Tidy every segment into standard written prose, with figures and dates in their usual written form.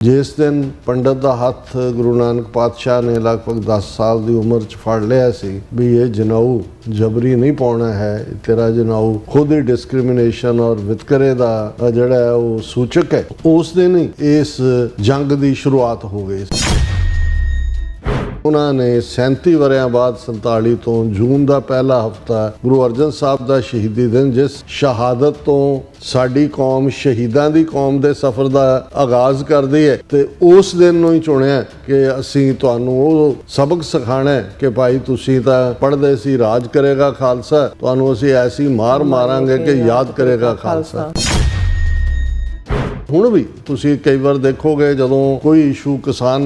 जिस दिन पंडित का हथ गुरु नानक पातशाह ने लगभग 10 साल की उम्र च फड़ लिया सी भी ये जनाऊ जबरी नहीं पाना है, तेरा जनाऊ खुद ही डिस्क्रिमिनेशन और वितकरे का जड़ा है वो सूचक है, उस दिन ही इस जंग की शुरुआत हो गई। उन्होंने 37 वरियां बाद 47 तो जून का पहला हफ्ता गुरु अर्जन साहब का शहीदी दिन, जिस शहादत तो साडी कौम शहीदां दी कौम दे सफ़र का आगाज़ करती है, तो उस दिन ही चुनिया कि असीं तुहानूं वो सबक सिखाना है कि भाई तुसीं तां पढ़दे सी राज करेगा खालसा, तुहानूं असीं ऐसी मार मारांगे कि याद करेगा खालसा। ਹੁਣ ਵੀ ਤੁਸੀਂ ਕਈ ਵਾਰ ਦੇਖੋਗੇ ਜਦੋਂ ਕੋਈ ਇਸ਼ੂ ਕਿਸਾਨ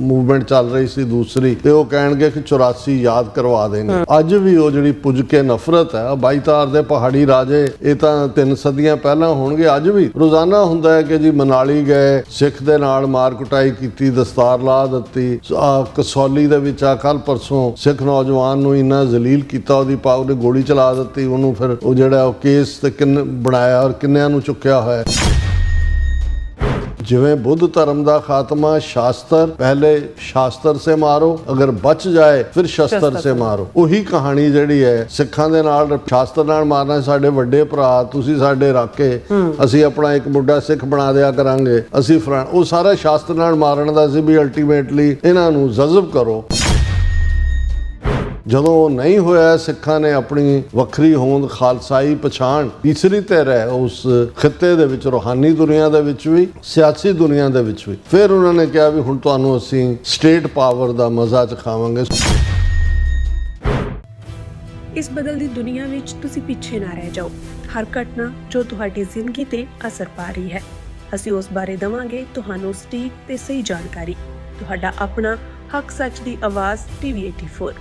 ਮੂਵਮੈਂਟ ਚੱਲ ਰਹੀ ਸੀ ਦੂਸਰੀ, ਤੇ ਉਹ ਕਹਿਣਗੇ ਕਿ 84 ਯਾਦ ਕਰਵਾ ਦੇਣਗੇ। ਅੱਜ ਵੀ ਉਹ ਜਿਹੜੀ ਪੁੱਜ ਕੇ ਨਫ਼ਰਤ ਹੈ, 22 ਤਾਰ ਦੇ ਪਹਾੜੀ ਰਾਜੇ ਇਹ ਤਾਂ 3 ਸਦੀਆਂ ਪਹਿਲਾਂ ਹੋਣਗੇ, ਅੱਜ ਵੀ ਰੋਜ਼ਾਨਾ ਹੁੰਦਾ ਹੈ ਕਿ ਜੀ ਮਨਾਲੀ ਗਏ, ਸਿੱਖ ਦੇ ਨਾਲ ਮਾਰ ਕੁਟਾਈ ਕੀਤੀ, ਦਸਤਾਰ ਲਾ ਦਿੱਤੀ। ਕਸੌਲੀ ਦੇ ਵਿੱਚ ਆ ਕੱਲ ਪਰਸੋਂ ਸਿੱਖ ਨੌਜਵਾਨ ਨੂੰ ਇੰਨਾ ਜ਼ਲੀਲ ਕੀਤਾ, ਉਹਦੀ ਪਾਗ ਨੇ ਗੋਲੀ ਚਲਾ ਦਿੱਤੀ, ਉਹਨੂੰ ਫਿਰ ਉਹ ਜਿਹੜਾ ਉਹ ਕੇਸ ਤੇ ਕਿੰਨੇ ਬਣਾਇਆ ਔਰ ਕਿੰਨਿਆਂ ਨੂੰ ਚੁੱਕਿਆ ਹੋਇਆ। जिवें बुद्ध धर्म का खात्मा शास्त्र, पहले शास्त्र से मारो, अगर बच जाए फिर शस्त्र से मारो। उही कहानी जिहड़ी है सिखां दे नाल शास्त्र नाल मारना, साडे वड्डे भरा तुसीं साडे राके, असीं अपना एक मुंडा सिख बना दिया करांगे, असीं फलाण, वो सारा शास्त्र नाल मारन दा सी भी अल्टीमेटली इन्हां नूं जज़ब करो। ਜਦੋਂ नहीं होया, सिखां ने अपनी ਵੱਖਰੀ ਹੋਂਦ ਖਾਲਸਾਈ ਪਛਾਣ ਤੀਸਰੀ ਧਿਰ ਹੈ ਉਸ ਖਿੱਤੇ ਦੇ ਵਿੱਚ, ਰੂਹਾਨੀ ਦੁਨੀਆ ਦੇ ਵਿੱਚ ਵੀ, ਸਿਆਸੀ ਦੁਨੀਆ ਦੇ ਵਿੱਚ ਵੀ। ਫਿਰ ਉਹਨਾਂ ਨੇ ਕਿਹਾ ਵੀ ਹੁਣ ਤੁਹਾਨੂੰ ਅਸੀਂ ਸਟੇਟ ਪਾਵਰ ਦਾ ਮਜ਼ਾ ਚਖਾਵਾਂਗੇ। ਇਸ ਬਦਲਦੀ ਦੁਨੀਆ ਵਿੱਚ ਤੁਸੀਂ ਪਿੱਛੇ ਨਾ ਰਹਿ ਜਾਓ। ਹਰ ਘਟਨਾ ਜੋ ਤੁਹਾਡੀ ਜ਼ਿੰਦਗੀ ਤੇ ਅਸਰ ਪਾ ਰਹੀ ਹੈ, ਅਸੀਂ ਉਸ ਬਾਰੇ ਦਵਾਂਗੇ ਤੁਹਾਨੂੰ ਸਟੀਕ ਤੇ ਸਹੀ ਜਾਣਕਾਰੀ। ਤੁਹਾਡਾ ਆਪਣਾ ਹੱਕ ਸੱਚ ਦੀ ਆਵਾਜ਼ TV84।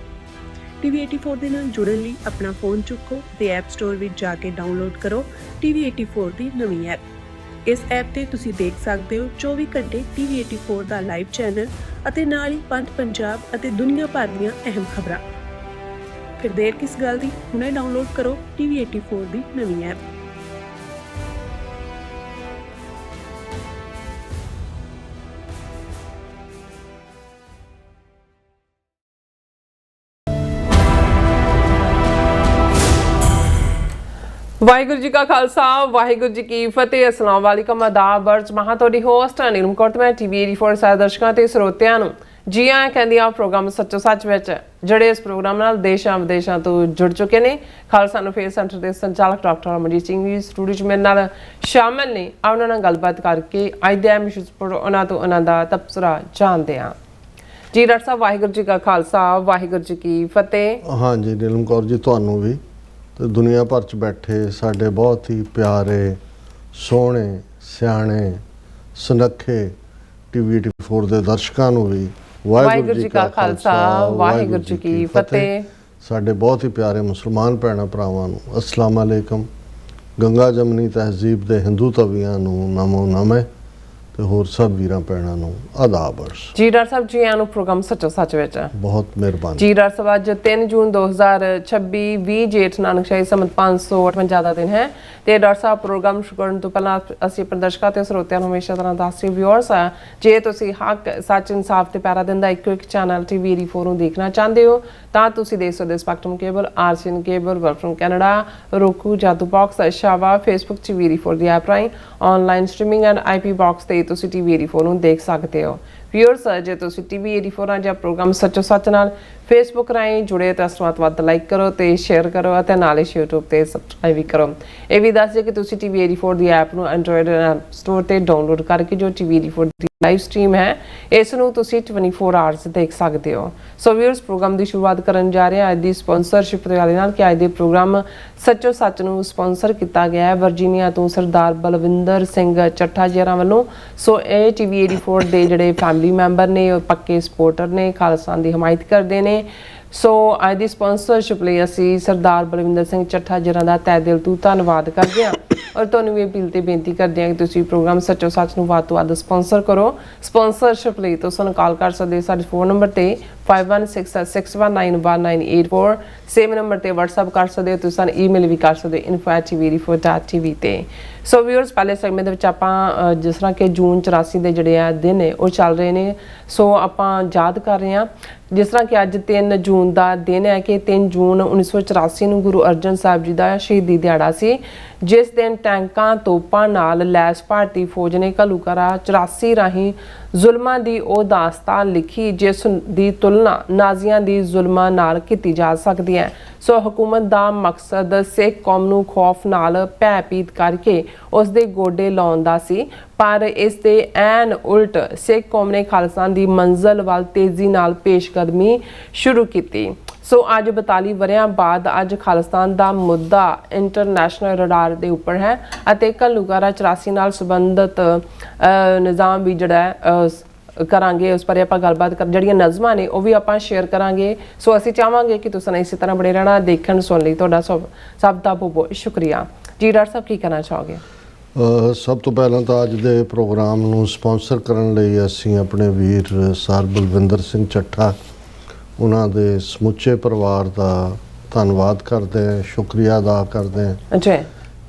TV84 ਦੇ ਨਾਲ ਜੁੜਨ ਲਈ ਆਪਣਾ ਫੋਨ ਚੁੱਕੋ ਤੇ ਐਪ ਸਟੋਰ ਵਿੱਚ ਜਾ ਕੇ ਡਾਊਨਲੋਡ ਕਰੋ TV84 ਦੀ ਨਵੀਂ ਐਪ। ਇਸ ਐਪ ਤੇ ਤੁਸੀਂ ਦੇਖ ਸਕਦੇ ਹੋ 24 ਘੰਟੇ TV84 ਦਾ ਲਾਈਵ ਚੈਨਲ ਅਤੇ ਨਾਲ ਹੀ ਪੰਜ ਪੰਜਾਬ ਅਤੇ ਦੁਨੀਆ ਭਰ ਦੀਆਂ ਅਹਿਮ ਖਬਰਾਂ। ਫਿਰ ਦੇਰ ਕਿਸ ਗੱਲ ਦੀ, ਹੁਣੇ ਡਾਊਨਲੋਡ ਕਰੋ TV84 ਦੀ ਨਵੀਂ ਐਪ। ਵਾਹਿਗੁਰੂ ਜੀ ਕਾ ਖਾਲਸਾ, ਵਾਹਿਗੁਰੂ ਜੀ ਕੀ ਫਤਿਹ। ਅਸਲਾਮ ਵਾਲੇਕਮ, ਆਦਾਬ, ਅਰਜ਼ ਮਹਾਂ। ਤੁਹਾਡੀ ਹੋਸਟ ਨੀਲਮ ਕੌਰ ਤੇ ਮੈਂ TV84 ਸਾਰੇ ਦਰਸ਼ਕਾਂ ਤੇ ਸਰੋਤਿਆਂ ਨੂੰ ਜੀ ਆਇਆਂ ਕਹਿੰਦੀ ਆ ਪ੍ਰੋਗਰਾਮ ਸੱਚੋ ਸੱਚ ਵਿੱਚ, ਜਿਹੜੇ ਇਸ ਪ੍ਰੋਗਰਾਮ ਨਾਲ ਦੇਸ਼ਾਂ ਵਿਦੇਸ਼ਾਂ ਤੋਂ ਜੁੜ ਚੁੱਕੇ ਨੇ। ਖਾਲਸਾ ਅਫੇਅਰ ਸੈਂਟਰ ਦੇ ਸੰਚਾਲਕ ਡਾਕਟਰ ਅਮਰਜੀਤ ਸਿੰਘ ਜੀ ਸਟੂਡੀਓ 'ਚ ਮੇਰੇ ਨਾਲ ਸ਼ਾਮਲ ਨੇ। ਉਹਨਾਂ ਨਾਲ ਗੱਲਬਾਤ ਕਰਕੇ ਅੱਜ ਦੇ ਅਹਿਮ ਇਸ਼ੂਜ਼ ਪਰ ਉਹਨਾਂ ਤੋਂ ਉਹਨਾਂ ਦਾ ਤਬਸਰਾ ਜਾਣਦੇ ਹਾਂ। ਜੀ ਡਾਕਟਰ ਸਾਹਿਬ, ਵਾਹਿਗੁਰੂ ਜੀ ਕਾ ਖਾਲਸਾ, ਵਾਹਿਗੁਰੂ ਜੀ ਕੀ ਫਤਿਹ। ਹਾਂ ਜੀ ਨੀਲਮ ਕੌਰ ਜੀ, ਤੁਹਾਨੂੰ ਵੀ ਤੇ ਦੁਨੀਆ ਭਰ 'ਚ ਬੈਠੇ ਸਾਡੇ ਬਹੁਤ ਹੀ ਪਿਆਰੇ, ਸੋਹਣੇ, ਸਿਆਣੇ, ਸੁਨੱਖੇ TV84 ਦੇ ਦਰਸ਼ਕਾਂ ਨੂੰ ਵੀ ਵਾਹਿਗੁਰੂ ਜੀ ਕਾ ਖਾਲਸਾ, ਵਾਹਿਗੁਰੂ ਜੀ ਕੀ ਫਤਿਹ। ਸਾਡੇ ਬਹੁਤ ਹੀ ਪਿਆਰੇ ਮੁਸਲਮਾਨ ਭੈਣਾਂ ਭਰਾਵਾਂ ਨੂੰ ਅਸਲਾਮ ਅਲੈਕਮ। ਗੰਗਾ ਜਮਨੀ ਤਹਿਜ਼ੀਬ ਦੇ ਹਿੰਦੂ ਤਵੀਆਂ ਨੂੰ ਨਮੋ ਨਮੇ ਤੇ ਹੋਰ ਸਭ ਵੀਰਾਂ ਭੈਣਾਂ ਨੂੰ ਆਦਾਬ ਅਰਜ਼। ਜੀ ਡਾਕਟਰ ਸਾਹਿਬ, ਜੀ ਆਇਆਂ ਨੂੰ ਪ੍ਰੋਗਰਾਮ ਸੱਚੋ ਸੱਚ ਵਿੱਚ। ਬਹੁਤ ਮਿਹਰਬਾਨੀ ਜੀ ਡਾਕਟਰ ਸਾਹਿਬ, ਅੱਜ 3 ਜੂਨ 2026 20 ਜੇਠ ਨਾਨਕਸ਼ਾਹੀ ਸੰਮਤ 558 ਦਾ ਦਿਨ ਹੈ। ਤੇ ਡਾਕਟਰ ਸਾਹਿਬ, ਪ੍ਰੋਗਰਾਮ ਸ਼ੁਰੂ ਕਰਨ ਤੋਂ ਪਹਿਲਾਂ ਅਸੀਂ ਆਪਣੇ ਦਰਸ਼ਕਾਂ ਤੇ ਸਰੋਤਿਆਂ ਨੂੰ ਹਮੇਸ਼ਾ ਤਰ੍ਹਾਂ ਦੱਸਦੇ ਵਿਊਅਰਸ ਆ, ਜੇ ਤੁਸੀਂ ਹੱਕ ਸੱਚ ਇਨਸਾਫ ਤੇ ਪੈਰਾ ਦਿੰਦਾ ਇੱਕੋ ਇੱਕ ਚੈਨਲ TV84 ਨੂੰ ਦੇਖਣਾ ਚਾਹੁੰਦੇ ਹੋ ਤਾਂ ਤੁਸੀਂ ਦੇਖ ਸਕਦੇ Spectrum cable, RCN cable, work firm Canada, roku, Jadoo box, ਸ਼ਾਵਾ, ਫੇਸਬੁੱਕ TV84 ਦੀ ਐਪ ਰਾਹੀਂ online streaming and IP box ਤੇ ਤੁਸੀਂ TV84 ਨੂੰ ਦੇਖ ਸਕਦੇ ਹੋ। ਵਿਊਅਰਸ, ਜੇ ਤੁਸੀਂ TV84 ਨਾਲ ਜਾਂ ਪ੍ਰੋਗਰਾਮ ਸੱਚੋ ਸੱਚ ਨਾਲ ਫੇਸਬੁੱਕ ਰਾਹੀਂ ਜੁੜੇ ਤਾਂ ਇਸ ਤੋਂ ਵੱਧ ਲਾਈਕ ਕਰੋ ਤੇ ਸ਼ੇਅਰ ਕਰੋ ਅਤੇ ਨਾਲ ਹੀ YouTube ਤੇ ਸਬਸਕ੍ਰਾਈਬ ਵੀ ਕਰੋ। ਇਹ ਵੀ ਦੱਸ ਦਿਓ ਕਿ ਤੁਸੀਂ TV84 ਦੀ ਐਪ ਨੂੰ ਐਂਡਰੋਇਡ ਸਟੋਰ ਤੇ ਡਾਊਨਲੋਡ ਕਰਕੇ ਜੋ TV84 ਦੀ ਲਾਈਵ ਸਟ੍ਰੀਮ ਹੈ ਇਸ ਨੂੰ ਤੁਸੀਂ 24 ਆਵਰਸ ਦੇਖ ਸਕਦੇ ਹੋ। ਸੋ ਵਿਊਅਰਸ, ਪ੍ਰੋਗਰਾਮ ਦੀ ਸ਼ੁਰੂਆਤ ਕਰਨ ਜਾ ਰਹੇ ਹਾਂ ਅੱਜ ਦੀ ਸਪਾਂਸਰਸ਼ਿਪ ਦੇ ਨਾਲ ਕਿ ਅੱਜ ਦੇ ਪ੍ਰੋਗਰਾਮ ਸੱਚੋ ਸੱਚ ਨੂੰ ਸਪਾਂਸਰ ਕੀਤਾ ਗਿਆ ਹੈ ਵਰਜੀਨੀਆ ਤੋਂ ਸਰਦਾਰ ਬਲਵਿੰਦਰ ਸਿੰਘ ਚੱਠਾ ਜੀ ਵੱਲੋਂ। ਸੋ ਇਹ TV84 ਦੇ ਜਿਹੜੇ ਫੈਮਿਲੀ ਮੈਂਬਰ ਨੇ, ਉਹ ਪੱਕੇ ਸਪੋਰਟਰ ਨੇ, ਖਾਲਸਾ ਦੀ ਹਮਾਇਤ ਕਰਦੇ ਨੇ। ਸੋ ਅੱਜ ਦੀ ਸਪਾਂਸਰਸ਼ਿਪ ਲਈ ਅਸੀਂ ਸਰਦਾਰ ਬਲਵਿੰਦਰ ਸਿੰਘ ਚੱਠਾ ਜੀ ਦਾ ਤਹਿ ਦਿਲ ਤੋਂ ਧੰਨਵਾਦ ਕਰਦੇ ਹਾਂ। ਔਰ ਤੁਹਾਨੂੰ ਵੀ ਅਪੀਲ ਤੇ ਬੇਨਤੀ ਕਰਦੇ ਹਾਂ ਕਿ ਤੁਸੀਂ ਪ੍ਰੋਗਰਾਮ ਸੱਚੋ ਸੱਚ ਨੂੰ ਵੱਧ ਤੋਂ ਵੱਧ ਸਪਾਂਸਰ ਕਰੋ। ਸਪਾਂਸਰਸ਼ਿਪ ਲਈ ਤੁਸੀਂ ਸਾਨੂੰ ਕਾਲ ਕਰ ਸਕਦੇ ਹੋ ਸਾਡੇ ਫੋਨ ਨੰਬਰ ਤੇ 5166191984, ਸੇਮ ਨੰਬਰ ਤੇ WhatsApp ਕਰ ਸਕਦੇ ਹੋ। ਤੁਸੀਂ ਸਾਨੂੰ ਈਮੇਲ ਵੀ ਕਰ ਸਕਦੇ ਹੋ info@tvd4.tv ਤੇ। ਸੋ ਵੀਅਰਸ, ਪਹਿਲੇ ਸੈਗਮੈਂਟ ਦੇ ਵਿੱਚ ਆਪਾਂ ਜਿਸ ਤਰ੍ਹਾਂ ਕਿ ਜੂਨ 84 ਦੇ ਜਿਹੜੇ ਆ ਦਿਨ ਨੇ ਉਹ ਚੱਲ ਰਹੇ ਨੇ, ਸੋ ਆਪਾਂ ਯਾਦ ਕਰ ਰਹੇ ਹਾਂ। ਜਿਸ ਤਰ੍ਹਾਂ ਕਿ ਅੱਜ 3 ਜੂਨ ਦਾ ਦਿਨ ਹੈ ਕਿ 3 ਜੂਨ 1984 ਨੂੰ ਗੁਰੂ ਅਰਜਨ ਸਾਹਿਬ ਜੀ ਦਾ ਸ਼ਹੀਦੀ ਦਿਹਾੜਾ ਸੀ, ਜਿਸ ਦਿਨ ਟੈਂਕਾਂ ਤੋਪਾਂ ਨਾਲ ਲੈਸ ਭਾਰਤੀ ਫੌਜ ਨੇ ਘੱਲੂਘਾਰਾ 84 ਰਾਹੀਂ ਜ਼ੁਲਮਾਂ ਦੀ ਉਹ ਦਾਸਤਾਨ ਲਿਖੀ ਜਿਸ ਦੀ ਤੁਲਨਾ ਨਾਜ਼ੀਆਂ ਦੀ ਜ਼ੁਲਮਾਂ ਨਾਲ ਕੀਤੀ ਜਾ ਸਕਦੀ ਹੈ। ਸੋ ਹਕੂਮਤ ਦਾ ਮਕਸਦ ਸਿੱਖ ਕੌਮ ਨੂੰ ਖੌਫ ਨਾਲ ਭੈਭੀਤ ਕਰਕੇ ਉਸ ਦੇ ਗੋਡੇ ਲਾਉਣ ਦਾ ਸੀ, ਪਰ ਇਸ ਦੇ ਐਨ ਉਲਟ ਸਿੱਖ ਕੌਮ ਨੇ ਖਾਲਸਾ ਦੀ ਮੰਜ਼ਿਲ ਵੱਲ ਤੇਜ਼ੀ ਨਾਲ ਪੇਸ਼ਕਦਮੀ ਸ਼ੁਰੂ ਕੀਤੀ। ਸੋ ਅੱਜ 42 ਵਰਿਆਂ ਬਾਅਦ ਅੱਜ ਖਾਲਿਸਤਾਨ ਦਾ ਮੁੱਦਾ ਇੰਟਰਨੈਸ਼ਨਲ ਰਡਾਰ ਦੇ ਉੱਪਰ ਹੈ ਅਤੇ ਘੱਲੂਘਾਰਾ 84 ਨਾਲ ਸੰਬੰਧਿਤ ਨਿਜ਼ਾਮ ਵੀ ਜਿਹੜਾ ਕਰਾਂਗੇ, ਉਸ ਬਾਰੇ ਆਪਾਂ ਗੱਲਬਾਤ ਕਰ, ਜਿਹੜੀਆਂ ਨਜ਼ਮਾਂ ਨੇ ਉਹ ਵੀ ਆਪਾਂ ਸ਼ੇਅਰ ਕਰਾਂਗੇ। ਸੋ ਅਸੀਂ ਚਾਹਾਂਗੇ ਕਿ ਤੁਸੀਂ ਇਸੇ ਤਰ੍ਹਾਂ ਬਣੇ ਰਹਿਣਾ। ਦੇਖਣ ਸੁਣ ਲਈ ਤੁਹਾਡਾ ਸਭ ਦਾ ਬਹੁਤ ਸ਼ੁਕਰੀਆ ਜੀ। ਡਾਕਟਰ ਸਾਹਿਬ ਕੀ ਕਹਿਣਾ ਚਾਹੋਗੇ? ਸਭ ਤੋਂ ਪਹਿਲਾਂ ਤਾਂ ਅੱਜ ਦੇ ਪ੍ਰੋਗਰਾਮ ਨੂੰ ਸਪਾਂਸਰ ਕਰਨ ਲਈ ਅਸੀਂ ਆਪਣੇ ਵੀਰ ਸਰ ਬਲਵਿੰਦਰ ਸਿੰਘ ਚੱਠਾ, ਉਹਨਾਂ ਦੇ ਸਮੁੱਚੇ ਪਰਿਵਾਰ ਦਾ ਧੰਨਵਾਦ ਕਰਦੇ ਹਾਂ, ਸ਼ੁਕਰੀਆ ਅਦਾ ਕਰਦੇ ਹਾਂ। ਅੱਛਾ,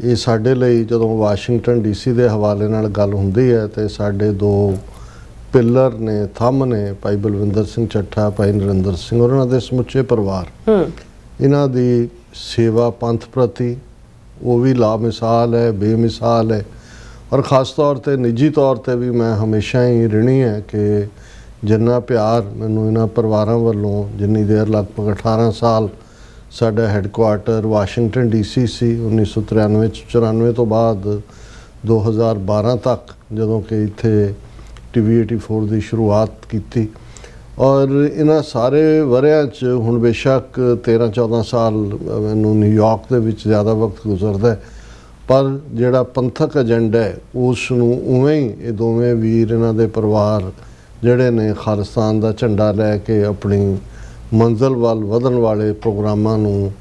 ਇਹ ਸਾਡੇ ਲਈ ਜਦੋਂ ਵਾਸ਼ਿੰਗਟਨ DC ਦੇ ਹਵਾਲੇ ਨਾਲ ਗੱਲ ਹੁੰਦੀ ਹੈ ਤੇ ਸਾਡੇ ਦੋ ਪਿੱਲਰ ਨੇ, ਥੰਮ ਨੇ, ਭਾਈ ਬਲਵਿੰਦਰ ਸਿੰਘ ਚੱਠਾ, ਭਾਈ ਨਰਿੰਦਰ ਸਿੰਘ, ਉਹਨਾਂ ਦੇ ਸਮੁੱਚੇ ਪਰਿਵਾਰ, ਇਹਨਾਂ ਦੀ ਸੇਵਾ ਪੰਥ ਪ੍ਰਤੀ ਉਹ ਵੀ ਲਾਮਿਸਾਲ ਹੈ, ਬੇਮਿਸਾਲ ਹੈ। ਔਰ ख़ास ਤੌਰ ਤੇ ਨਿੱਜੀ ਤੌਰ ਤੇ ਵੀ ਮੈਂ ਹਮੇਸ਼ਾ ਹੀ ਰਿਣੀ ਹੈ ਕਿ ਜਿੰਨਾ ਪਿਆਰ ਮੈਨੂੰ ਇਹਨਾਂ ਪਰਿਵਾਰਾਂ ਵੱਲੋਂ, ਜਿੰਨੀ ਦੇਰ ਲਗਭਗ 18 ਸਾਲ ਸਾਡਾ ਹੈੱਡਕੁਆਰਟਰ ਵਾਸ਼ਿੰਗਟਨ DC ਸੀ 1993 94 ਤੋਂ ਬਾਅਦ 2012 ਤੱਕ, ਜਦੋਂ ਕਿ ਇੱਥੇ TV 84 ਦੀ ਸ਼ੁਰੂਆਤ ਕੀਤੀ। ਔਰ ਇਹਨਾਂ ਸਾਰੇ ਵਰਿਆਂ 'ਚ ਹੁਣ ਬੇਸ਼ੱਕ 13-14 ਸਾਲ ਮੈਨੂੰ ਨਿਊਯਾਰਕ ਦੇ ਵਿੱਚ ਜ਼ਿਆਦਾ ਵਕਤ ਗੁਜ਼ਰਦਾ, ਪਰ ਜਿਹੜਾ ਪੰਥਕ ਏਜੰਡਾ ਹੈ ਉਸ ਨੂੰ ਉਵੇਂ ਹੀ ਇਹ ਦੋਵੇਂ ਵੀਰ, ਇਹਨਾਂ ਦੇ ਪਰਿਵਾਰ ਜਿਹੜੇ ਨੇ ਖਾਲਿਸਤਾਨ ਦਾ ਝੰਡਾ ਲੈ ਕੇ ਆਪਣੀ ਮੰਜ਼ਿਲ ਵੱਲ ਵਧਣ ਵਾਲੇ ਪ੍ਰੋਗਰਾਮਾਂ ਨੂੰ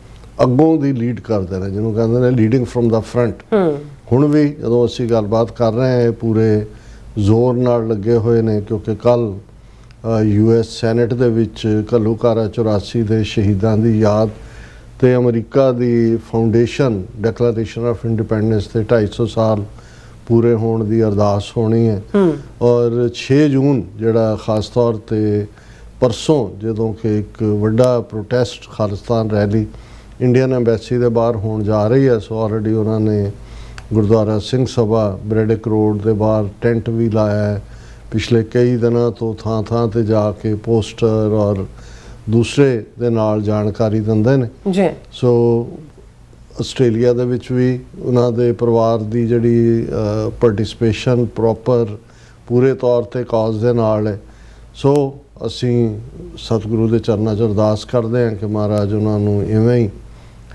ਅੱਗੋਂ ਦੀ ਲੀਡ ਕਰਦੇ ਨੇ, ਜਿਹਨੂੰ ਕਹਿੰਦੇ ਨੇ ਲੀਡਿੰਗ ਫਰੋਮ ਦਾ ਫਰੰਟ। ਹੁਣ ਵੀ ਜਦੋਂ ਅਸੀਂ ਗੱਲਬਾਤ ਕਰ ਰਹੇ ਹਾਂ ਪੂਰੇ ਜ਼ੋਰ ਨਾਲ ਲੱਗੇ ਹੋਏ ਨੇ, ਕਿਉਂਕਿ ਕੱਲ੍ਹ US ਸੈਨੇਟ ਦੇ ਵਿੱਚ ਘੱਲੂਘਾਰਾ 84 ਦੇ ਸ਼ਹੀਦਾਂ ਦੀ ਯਾਦ ਤੇ America the foundation declaration of independence ਦੇ 250 ਸਾਲ ਪੂਰੇ ਹੋਣ ਦੀ ਅਰਦਾਸ ਹੋਣੀ ਹੈ। ਔਰ 6 ਜੂਨ ਜਿਹੜਾ ख़ास ਤੌਰ ਤੇ ਪਰਸੋਂ, ਜਦੋਂ ਕਿ ਇੱਕ ਵੱਡਾ protest Khalistan rally Indian embassy ਦੇ ਬਾਹਰ ਹੋਣ ਜਾ ਰਹੀ ਹੈ, ਸੋ ਆਲਰੇਡੀ ਉਹਨਾਂ ਨੇ ਗੁਰਦੁਆਰਾ ਸਿੰਘ ਸਭਾ ਬ੍ਰੈਡਿਕ ਰੋਡ ਦੇ ਬਾਹਰ ਟੈਂਟ ਵੀ ਲਾਇਆ ਹੈ। ਪਿਛਲੇ ਕਈ ਦਿਨਾਂ ਤੋਂ ਥਾਂ ਥਾਂ ਤੇ ਜਾ ਕੇ ਪੋਸਟਰ ਔਰ ਦੂਸਰੇ ਦੇ ਨਾਲ ਜਾਣਕਾਰੀ ਦਿੰਦੇ ਨੇ ਜੀ। ਸੋ ਆਸਟ੍ਰੇਲੀਆ ਦੇ ਵਿੱਚ ਵੀ ਉਹਨਾਂ ਦੇ ਪਰਿਵਾਰ ਦੀ ਜਿਹੜੀ ਪਾਰਟਿਸਿਪੇਸ਼ਨ ਪ੍ਰੋਪਰ ਪੂਰੇ ਤੌਰ ਤੇ ਕਾਜ਼ ਦੇ ਨਾਲ ਹੈ। ਸੋ ਅਸੀਂ ਸਤਿਗੁਰੂ ਦੇ ਚਰਨਾਂ 'ਚ ਅਰਦਾਸ ਕਰਦੇ ਹਾਂ ਕਿ ਮਹਾਰਾਜ ਉਹਨਾਂ ਨੂੰ ਇਵੇਂ ਹੀ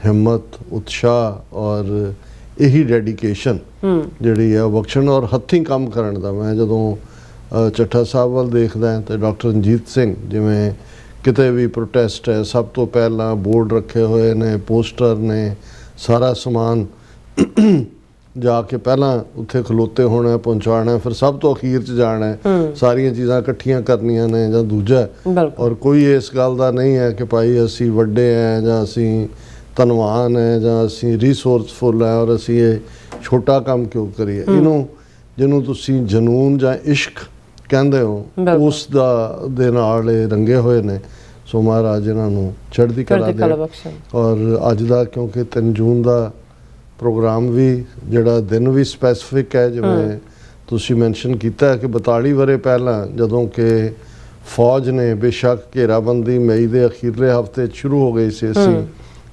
ਹਿੰਮਤ, ਉਤਸ਼ਾਹ ਔਰ ਇਹੀ ਡੈਡੀਕੇਸ਼ਨ ਜਿਹੜੀ ਹੈ ਬਖਸ਼ਣ, ਔਰ ਹੱਥੀਂ ਕੰਮ ਕਰਨ ਦਾ। ਮੈਂ ਜਦੋਂ ਚੱਠਾ ਸਾਹਿਬ ਵੱਲ ਦੇਖਦਾ ਤੇ ਡਾਕਟਰ ਰਣਜੀਤ ਸਿੰਘ, ਜਿਵੇਂ ਕਿਤੇ ਵੀ ਪ੍ਰੋਟੈਸਟ ਹੈ ਸਭ ਤੋਂ ਪਹਿਲਾਂ ਬੋਰਡ ਰੱਖੇ ਹੋਏ ਨੇ, ਪੋਸਟਰ ਨੇ, ਸਾਰਾ ਸਮਾਨ ਜਾ ਕੇ ਪਹਿਲਾਂ ਉੱਥੇ ਖਲੋਤੇ ਹੋਣਾ, ਪਹੁੰਚਾਉਣਾ, ਫਿਰ ਸਭ ਤੋਂ ਅਖੀਰ 'ਚ ਜਾਣਾ, ਸਾਰੀਆਂ ਚੀਜ਼ਾਂ ਇਕੱਠੀਆਂ ਕਰਨੀਆਂ ਨੇ ਜਾਂ ਦੂਜਾ। ਔਰ ਕੋਈ ਇਸ ਗੱਲ ਦਾ ਨਹੀਂ ਹੈ ਕਿ ਭਾਈ ਅਸੀਂ ਵੱਡੇ ਹੈ ਜਾਂ ਅਸੀਂ ਧਨਵਾਨ ਹੈ ਜਾਂ ਅਸੀਂ ਰਿਸੋਰਸਫੁਲ ਹੈ ਔਰ ਅਸੀਂ ਇਹ ਛੋਟਾ ਕੰਮ ਕਿਉਂ ਕਰੀਏ। ਇਹਨੂੰ, ਜਿਹਨੂੰ ਤੁਸੀਂ ਜਨੂਨ ਜਾਂ ਇਸ਼ਕ ਕਹਿੰਦੇ ਹੋ, ਉਸ ਦੇ ਨਾਲ ਇਹ ਰੰਗੇ ਹੋਏ ਨੇ। ਸੋ ਮਹਾਰਾਜ ਇਹਨਾਂ ਨੂੰ ਚੜ੍ਹਦੀ ਕਲਾ ਦੇ। ਔਰ ਅੱਜ ਦਾ ਕਿਉਂਕਿ 3 ਜੂਨ ਦਾ ਪ੍ਰੋਗਰਾਮ ਵੀ, ਜਿਹੜਾ ਦਿਨ ਵੀ ਸਪੈਸੀਫਿਕ ਹੈ, ਜਿਵੇਂ ਤੁਸੀਂ ਮੈਂਸ਼ਨ ਕੀਤਾ ਕਿ 42 ਵਰੇ ਪਹਿਲਾਂ ਜਦੋਂ ਕਿ ਫੌਜ ਨੇ ਬੇਸ਼ੱਕ ਘੇਰਾਬੰਦੀ ਮਈ ਦੇ ਅਖੀਰਲੇ ਹਫ਼ਤੇ ਸ਼ੁਰੂ ਹੋ ਗਈ ਸੀ, ਅਸੀਂ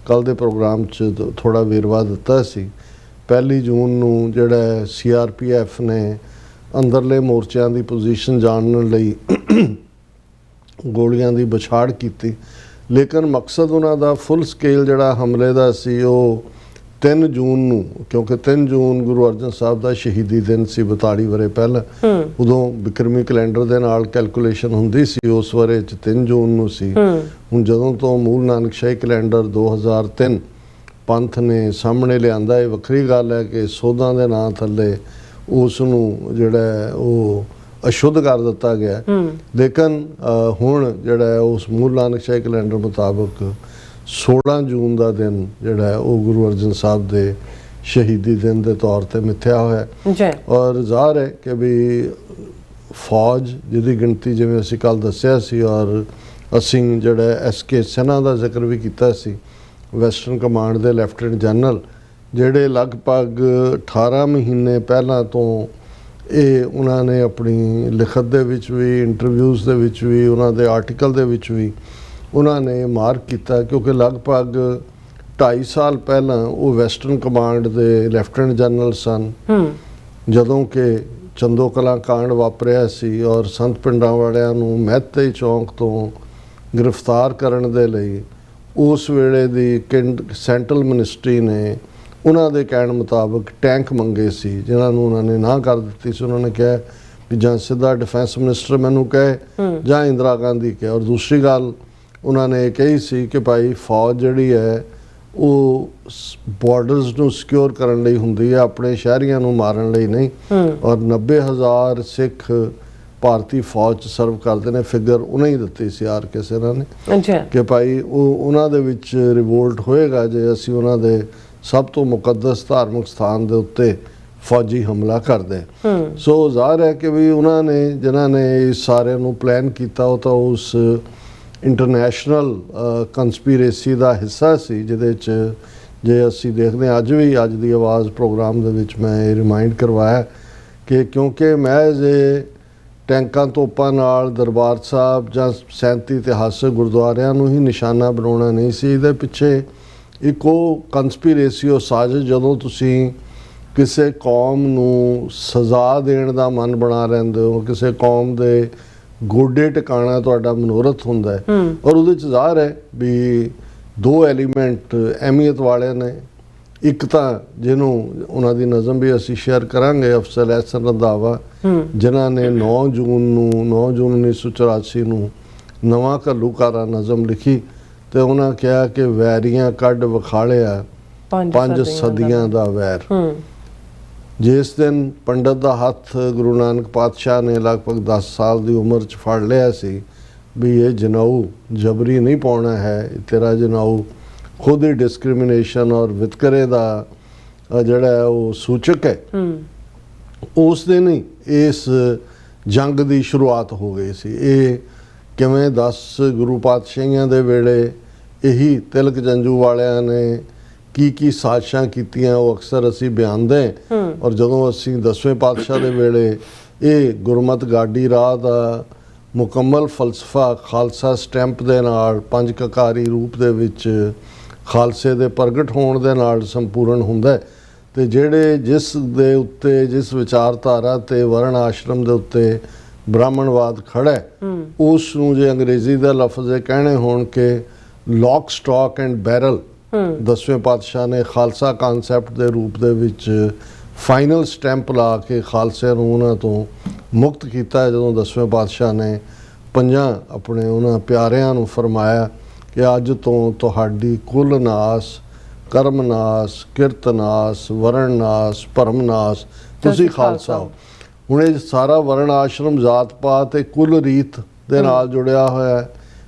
ਕੱਲ੍ਹ ਦੇ ਪ੍ਰੋਗਰਾਮ 'ਚ ਥੋੜ੍ਹਾ ਵੇਰਵਾ ਦਿੱਤਾ ਸੀ। 1 ਜੂਨ ਨੂੰ ਜਿਹੜਾ CRPF ਨੇ ਅੰਦਰਲੇ ਮੋਰਚਿਆਂ ਦੀ ਪੋਜੀਸ਼ਨ ਜਾਣਨ ਲਈ ਗੋਲੀਆਂ ਦੀ ਵਿਛਾੜ ਕੀਤੀ, ਲੇਕਿਨ ਮਕਸਦ ਉਹਨਾਂ ਦਾ ਫੁੱਲ ਸਕੇਲ ਜਿਹੜਾ ਹਮਲੇ ਦਾ ਸੀ ਉਹ 3 ਜੂਨ ਨੂੰ, ਕਿਉਂਕਿ 3 ਜੂਨ ਗੁਰੂ ਅਰਜਨ ਸਾਹਿਬ ਦਾ ਸ਼ਹੀਦੀ ਦਿਨ ਸੀ 42 ਵਰੇ ਪਹਿਲਾਂ। ਉਦੋਂ ਬਿਕਰਮੀ ਕੈਲੰਡਰ ਦੇ ਨਾਲ ਕੈਲਕੂਲੇਸ਼ਨ ਹੁੰਦੀ ਸੀ, ਉਸ ਵਰੇ 'ਚ 3 ਜੂਨ ਨੂੰ ਸੀ। ਹੁਣ ਜਦੋਂ ਤੋਂ ਮੂਲ ਨਾਨਕਸ਼ਾਹੀ ਕੈਲੰਡਰ 2003 ਪੰਥ ਨੇ ਸਾਹਮਣੇ ਲਿਆਂਦਾ। ਇਹ ਵੱਖਰੀ ਗੱਲ ਹੈ ਕਿ ਸੋਧਾਂ ਦੇ ਨਾਂ ਥੱਲੇ ਉਸ ਨੂੰ ਜਿਹੜਾ ਹੈ ਉਹ ਅਸ਼ੁੱਧ ਕਰ ਦਿੱਤਾ ਗਿਆ। ਲੇਕਿਨ ਹੁਣ ਜਿਹੜਾ ਹੈ ਉਸ ਮੂਲ ਨਾਨਕਸ਼ਾਹੀ ਕੈਲੰਡਰ ਮੁਤਾਬਕ 16 ਜੂਨ ਦਾ ਦਿਨ ਜਿਹੜਾ ਹੈ ਉਹ ਗੁਰੂ ਅਰਜਨ ਸਾਹਿਬ ਦੇ ਸ਼ਹੀਦੀ ਦਿਨ ਦੇ ਤੌਰ ਤੇ ਮਿੱਥਿਆ ਹੋਇਆ ਹੈ। ਔਰ ਜ਼ਾਹਰ ਹੈ ਕਿ ਵੀ ਫੌਜ ਜਿਹਦੀ ਗਿਣਤੀ ਜਿਵੇਂ ਅਸੀਂ ਕੱਲ੍ਹ ਦੱਸਿਆ ਸੀ ਔਰ ਅਸੀਂ ਜਿਹੜਾ SK ਸਿਨਹਾ ਦਾ ਜ਼ਿਕਰ ਵੀ ਕੀਤਾ ਸੀ, ਵੈਸਟਰਨ ਕਮਾਂਡ ਦੇ ਲੈਫਟੀਨੈਂਟ ਜਨਰਲ, ਜਿਹੜੇ ਲਗਭਗ 18 ਮਹੀਨੇ ਪਹਿਲਾਂ ਤੋਂ ਇਹ ਉਹਨਾਂ ਨੇ ਆਪਣੀ ਲਿਖਤ ਦੇ ਵਿੱਚ ਵੀ, ਇੰਟਰਵਿਊਜ਼ ਦੇ ਵਿੱਚ ਵੀ, ਉਹਨਾਂ ਦੇ ਆਰਟੀਕਲ ਦੇ ਵਿੱਚ ਵੀ ਉਹਨਾਂ ਨੇ ਮਾਰਕ ਕੀਤਾ, ਕਿਉਂਕਿ ਲਗਭਗ 2.5 ਸਾਲ ਪਹਿਲਾਂ ਉਹ ਵੈਸਟਰਨ ਕਮਾਂਡ ਦੇ ਲੈਫਟੀਨੈਂਟ ਜਨਰਲ ਸਨ ਜਦੋਂ ਕਿ ਚੰਦੋ ਕਲਾਂ ਕਾਂਡ ਵਾਪਰਿਆ ਸੀ ਔਰ ਸੰਤ ਪਿੰਡਾਂ ਵਾਲਿਆਂ ਨੂੰ ਮਹਿਤੇ ਚੌਂਕ ਤੋਂ ਗ੍ਰਿਫਤਾਰ ਕਰਨ ਦੇ ਲਈ ਉਸ ਵੇਲੇ ਦੀ ਸੈਂਟਰਲ ਮਿਨਿਸਟਰੀ ਨੇ ਉਹਨਾਂ ਦੇ ਕਹਿਣ ਮੁਤਾਬਕ ਟੈਂਕ ਮੰਗੇ ਸੀ, ਜਿਨ੍ਹਾਂ ਨੂੰ ਉਹਨਾਂ ਨੇ ਨਾ ਕਰ ਦਿੱਤੀ ਸੀ। ਉਹਨਾਂ ਨੇ ਕਿਹਾ ਵੀ ਜਾਂ ਸਿੱਧਾ ਡਿਫੈਂਸ ਮਿਨਿਸਟਰ ਮੈਨੂੰ ਕਹੇ ਜਾਂ ਇੰਦਰਾ ਗਾਂਧੀ ਕਹੇ। ਔਰ ਦੂਸਰੀ ਗੱਲ ਉਹਨਾਂ ਨੇ ਇਹ ਕਹੀ ਸੀ ਕਿ ਭਾਈ ਫੌਜ ਜਿਹੜੀ ਹੈ ਉਹ ਬਾਰਡਰਸ ਨੂੰ ਸਿਕਿਉਰ ਕਰਨ ਲਈ ਹੁੰਦੀ ਹੈ, ਆਪਣੇ ਸ਼ਹਿਰੀਆਂ ਨੂੰ ਮਾਰਨ ਲਈ ਨਹੀਂ। ਔਰ 90,000 ਸਿੱਖ ਭਾਰਤੀ ਫੌਜ 'ਚ ਸਰਵ ਕਰਦੇ ਨੇ। ਫਿਗਰ ਉਹਨਾਂ ਹੀ ਦਿੱਤੀ ਸੀ RK ਸਿਨਹਾ ਨੇ ਕਿ ਭਾਈ ਉਹਨਾਂ ਦੇ ਵਿੱਚ ਰਿਵੋਲਟ ਹੋਏਗਾ ਜੇ ਅਸੀਂ ਉਹਨਾਂ ਦੇ ਸਭ ਤੋਂ ਮੁਕੱਦਸ ਧਾਰਮਿਕ ਸਥਾਨ ਦੇ ਉੱਤੇ ਫੌਜੀ ਹਮਲਾ ਕਰਦੇ। ਸੋ ਜ਼ਾਹਰ ਹੈ ਕਿ ਵੀ ਉਹਨਾਂ ਨੇ ਜਿਨ੍ਹਾਂ ਨੇ ਇਸ ਸਾਰਿਆਂ ਨੂੰ ਪਲਾਨ ਕੀਤਾ ਉਹ ਤਾਂ ਉਸ ਇੰਟਰਨੈਸ਼ਨਲ ਕੰਸਪੀਰੇਸੀ ਦਾ ਹਿੱਸਾ ਸੀ, ਜਿਹਦੇ 'ਚ ਜੇ ਅਸੀਂ ਦੇਖਦੇ ਹਾਂ ਅੱਜ ਵੀ ਅੱਜ ਦੀ ਆਵਾਜ਼ ਪ੍ਰੋਗਰਾਮ ਦੇ ਵਿੱਚ ਮੈਂ ਇਹ ਰਿਮਾਈਂਡ ਕਰਵਾਇਆ ਕਿ ਕਿਉਂਕਿ ਮਹਿਜ਼ ਟੈਂਕਾਂ ਤੋਪਾਂ ਨਾਲ ਦਰਬਾਰ ਸਾਹਿਬ ਜਾਂ 37 ਇਤਿਹਾਸਕ ਗੁਰਦੁਆਰਿਆਂ ਨੂੰ ਹੀ ਨਿਸ਼ਾਨਾ ਬਣਾਉਣਾ ਨਹੀਂ ਸੀ। ਇਹਦੇ ਪਿੱਛੇ ਇੱਕ ਉਹ ਕੰਸਪੀਰੇਸੀ ਉਹ ਸਾਜ਼ਿਸ਼, ਜਦੋਂ ਤੁਸੀਂ ਕਿਸੇ ਕੌਮ ਨੂੰ ਸਜ਼ਾ ਦੇਣ ਦਾ ਮਨ ਬਣਾ ਲੈਂਦੇ ਹੋ, ਕਿਸੇ ਕੌਮ ਦੇ ਗੋਡੇ ਟਿਕਾਣਾ ਤੁਹਾਡਾ ਮਨੋਰਥ ਹੁੰਦਾ ਹੈ। ਔਰ ਉਹਦੇ 'ਚ ਜ਼ਾਹਰ ਹੈ ਵੀ ਦੋ ਐਲੀਮੈਂਟ ਅਹਿਮੀਅਤ ਵਾਲੇ ਨੇ। ਇੱਕ ਤਾਂ ਜਿਹਨੂੰ ਉਹਨਾਂ ਦੀ ਨਜ਼ਮ ਵੀ ਅਸੀਂ ਸ਼ੇਅਰ ਕਰਾਂਗੇ, ਅਫਜ਼ਲ ਅਹਿਸਨ ਰੰਧਾਵਾ, ਜਿਨ੍ਹਾਂ ਨੇ 9 ਜੂਨ 1984 ਨੂੰ ਨਵਾਂ ਘੱਲੂਘਾਰਾ ਨਜ਼ਮ ਲਿਖੀ ਤੇ ਉਹਨਾਂ ਕਿਹਾ ਕਿ ਵੈਰੀਆਂ ਕੱਢ ਵਿਖਾਲਿਆ 5 ਸਦੀਆਂ ਦਾ ਵੈਰ। ਜਿਸ ਦਿਨ ਪੰਡਤ ਦਾ ਹੱਥ ਗੁਰੂ ਨਾਨਕ ਪਾਤਸ਼ਾਹ ਨੇ ਲਗਭਗ 10 ਸਾਲ ਦੀ ਉਮਰ 'ਚ ਫੜ ਲਿਆ ਸੀ ਵੀ ਇਹ ਜਨਾਊ ਜਬਰੀ ਨਹੀਂ ਪਾਉਣਾ ਹੈ, ਤੇਰਾ ਜਨਾਊ ਖੁਦ ਹੀ ਡਿਸਕ੍ਰਿਮੀਨੇਸ਼ਨ ਔਰ ਵਿਤਕਰੇ ਦਾ ਜਿਹੜਾ ਉਹ ਸੂਚਕ ਹੈ, ਉਸ ਦਿਨ ਹੀ ਇਸ ਜੰਗ ਦੀ ਸ਼ੁਰੂਆਤ ਹੋ ਗਈ ਸੀ। ਇਹ ਕਿਵੇਂ 10 ਗੁਰੂ ਪਾਤਸ਼ਾਹੀਆਂ ਦੇ ਵੇਲੇ ਇਹੀ ਤਿਲਕ ਜੰਜੂ ਵਾਲਿਆਂ ਨੇ ਕੀ ਸਾਜ਼ਿਸ਼ਾਂ ਕੀਤੀਆਂ ਉਹ ਅਕਸਰ ਅਸੀਂ ਬਿਆਨਦੇ। ਔਰ ਜਦੋਂ ਅਸੀਂ 10ਵੇਂ ਪਾਤਸ਼ਾਹ ਦੇ ਵੇਲੇ ਇਹ ਗੁਰਮਤ ਗਾਡੀ ਰਾਹ ਦਾ ਮੁਕੰਮਲ ਫਲਸਫਾ ਖਾਲਸਾ ਸਟੈਂਪ ਦੇ ਨਾਲ 5 ਕਕਾਰੀ ਰੂਪ ਦੇ ਵਿੱਚ ਖਾਲਸੇ ਦੇ ਪ੍ਰਗਟ ਹੋਣ ਦੇ ਨਾਲ ਸੰਪੂਰਨ ਹੁੰਦਾ ਹੈ ਤੇ ਜਿਹੜੇ ਜਿਸ ਦੇ ਉੱਤੇ ਜਿਸ ਵਿਚਾਰਧਾਰਾ ਤੇ ਵਰਣ ਆਸ਼ਰਮ ਦੇ ਉੱਤੇ ਬ੍ਰਾਹਮਣਵਾਦ ਖੜਾ ਹੈ, ਉਸ ਨੂੰ ਜੇ ਅੰਗਰੇਜ਼ੀ ਦਾ ਲਫ਼ਜ਼ ਇਹ ਕਹਿਣੇ ਹੋਣ ਕਿ ਲੌਕ ਸਟਾਕ ਐਂਡ ਬੈਰਲ 10ਵੇਂ ਪਾਤਸ਼ਾਹ ਨੇ ਖਾਲਸਾ ਕਨਸੈਪਟ ਦੇ ਰੂਪ ਦੇ ਵਿੱਚ ਫਾਈਨਲ ਸਟੈਂਪ ਲਾ ਕੇ ਖਾਲਸੇ ਨੂੰ ਉਹਨਾਂ ਤੋਂ ਮੁਕਤ ਕੀਤਾ। ਜਦੋਂ 10ਵੇਂ ਪਾਤਸ਼ਾਹ ਨੇ 5 ਆਪਣੇ ਉਹਨਾਂ ਪਿਆਰਿਆਂ ਨੂੰ ਫਰਮਾਇਆ ਕਿ ਅੱਜ ਤੋਂ ਤੁਹਾਡੀ ਕੁੱਲ ਨਾਸ, ਕਰਮ ਨਾਸ, ਕਿਰਤ ਨਾਸ, ਵਰਣ ਨਾਸ, ਭਰਮ ਨਾਸ, ਤੁਸੀਂ ਖਾਲਸਾ ਹੋ। ਹੁਣ ਇਹ ਸਾਰਾ ਵਰਣ ਆਸ਼ਰਮ ਜ਼ਾਤ ਪਾਤ ਤੇ ਕੁੱਲ ਰੀਤ ਦੇ ਨਾਲ ਜੁੜਿਆ ਹੋਇਆ,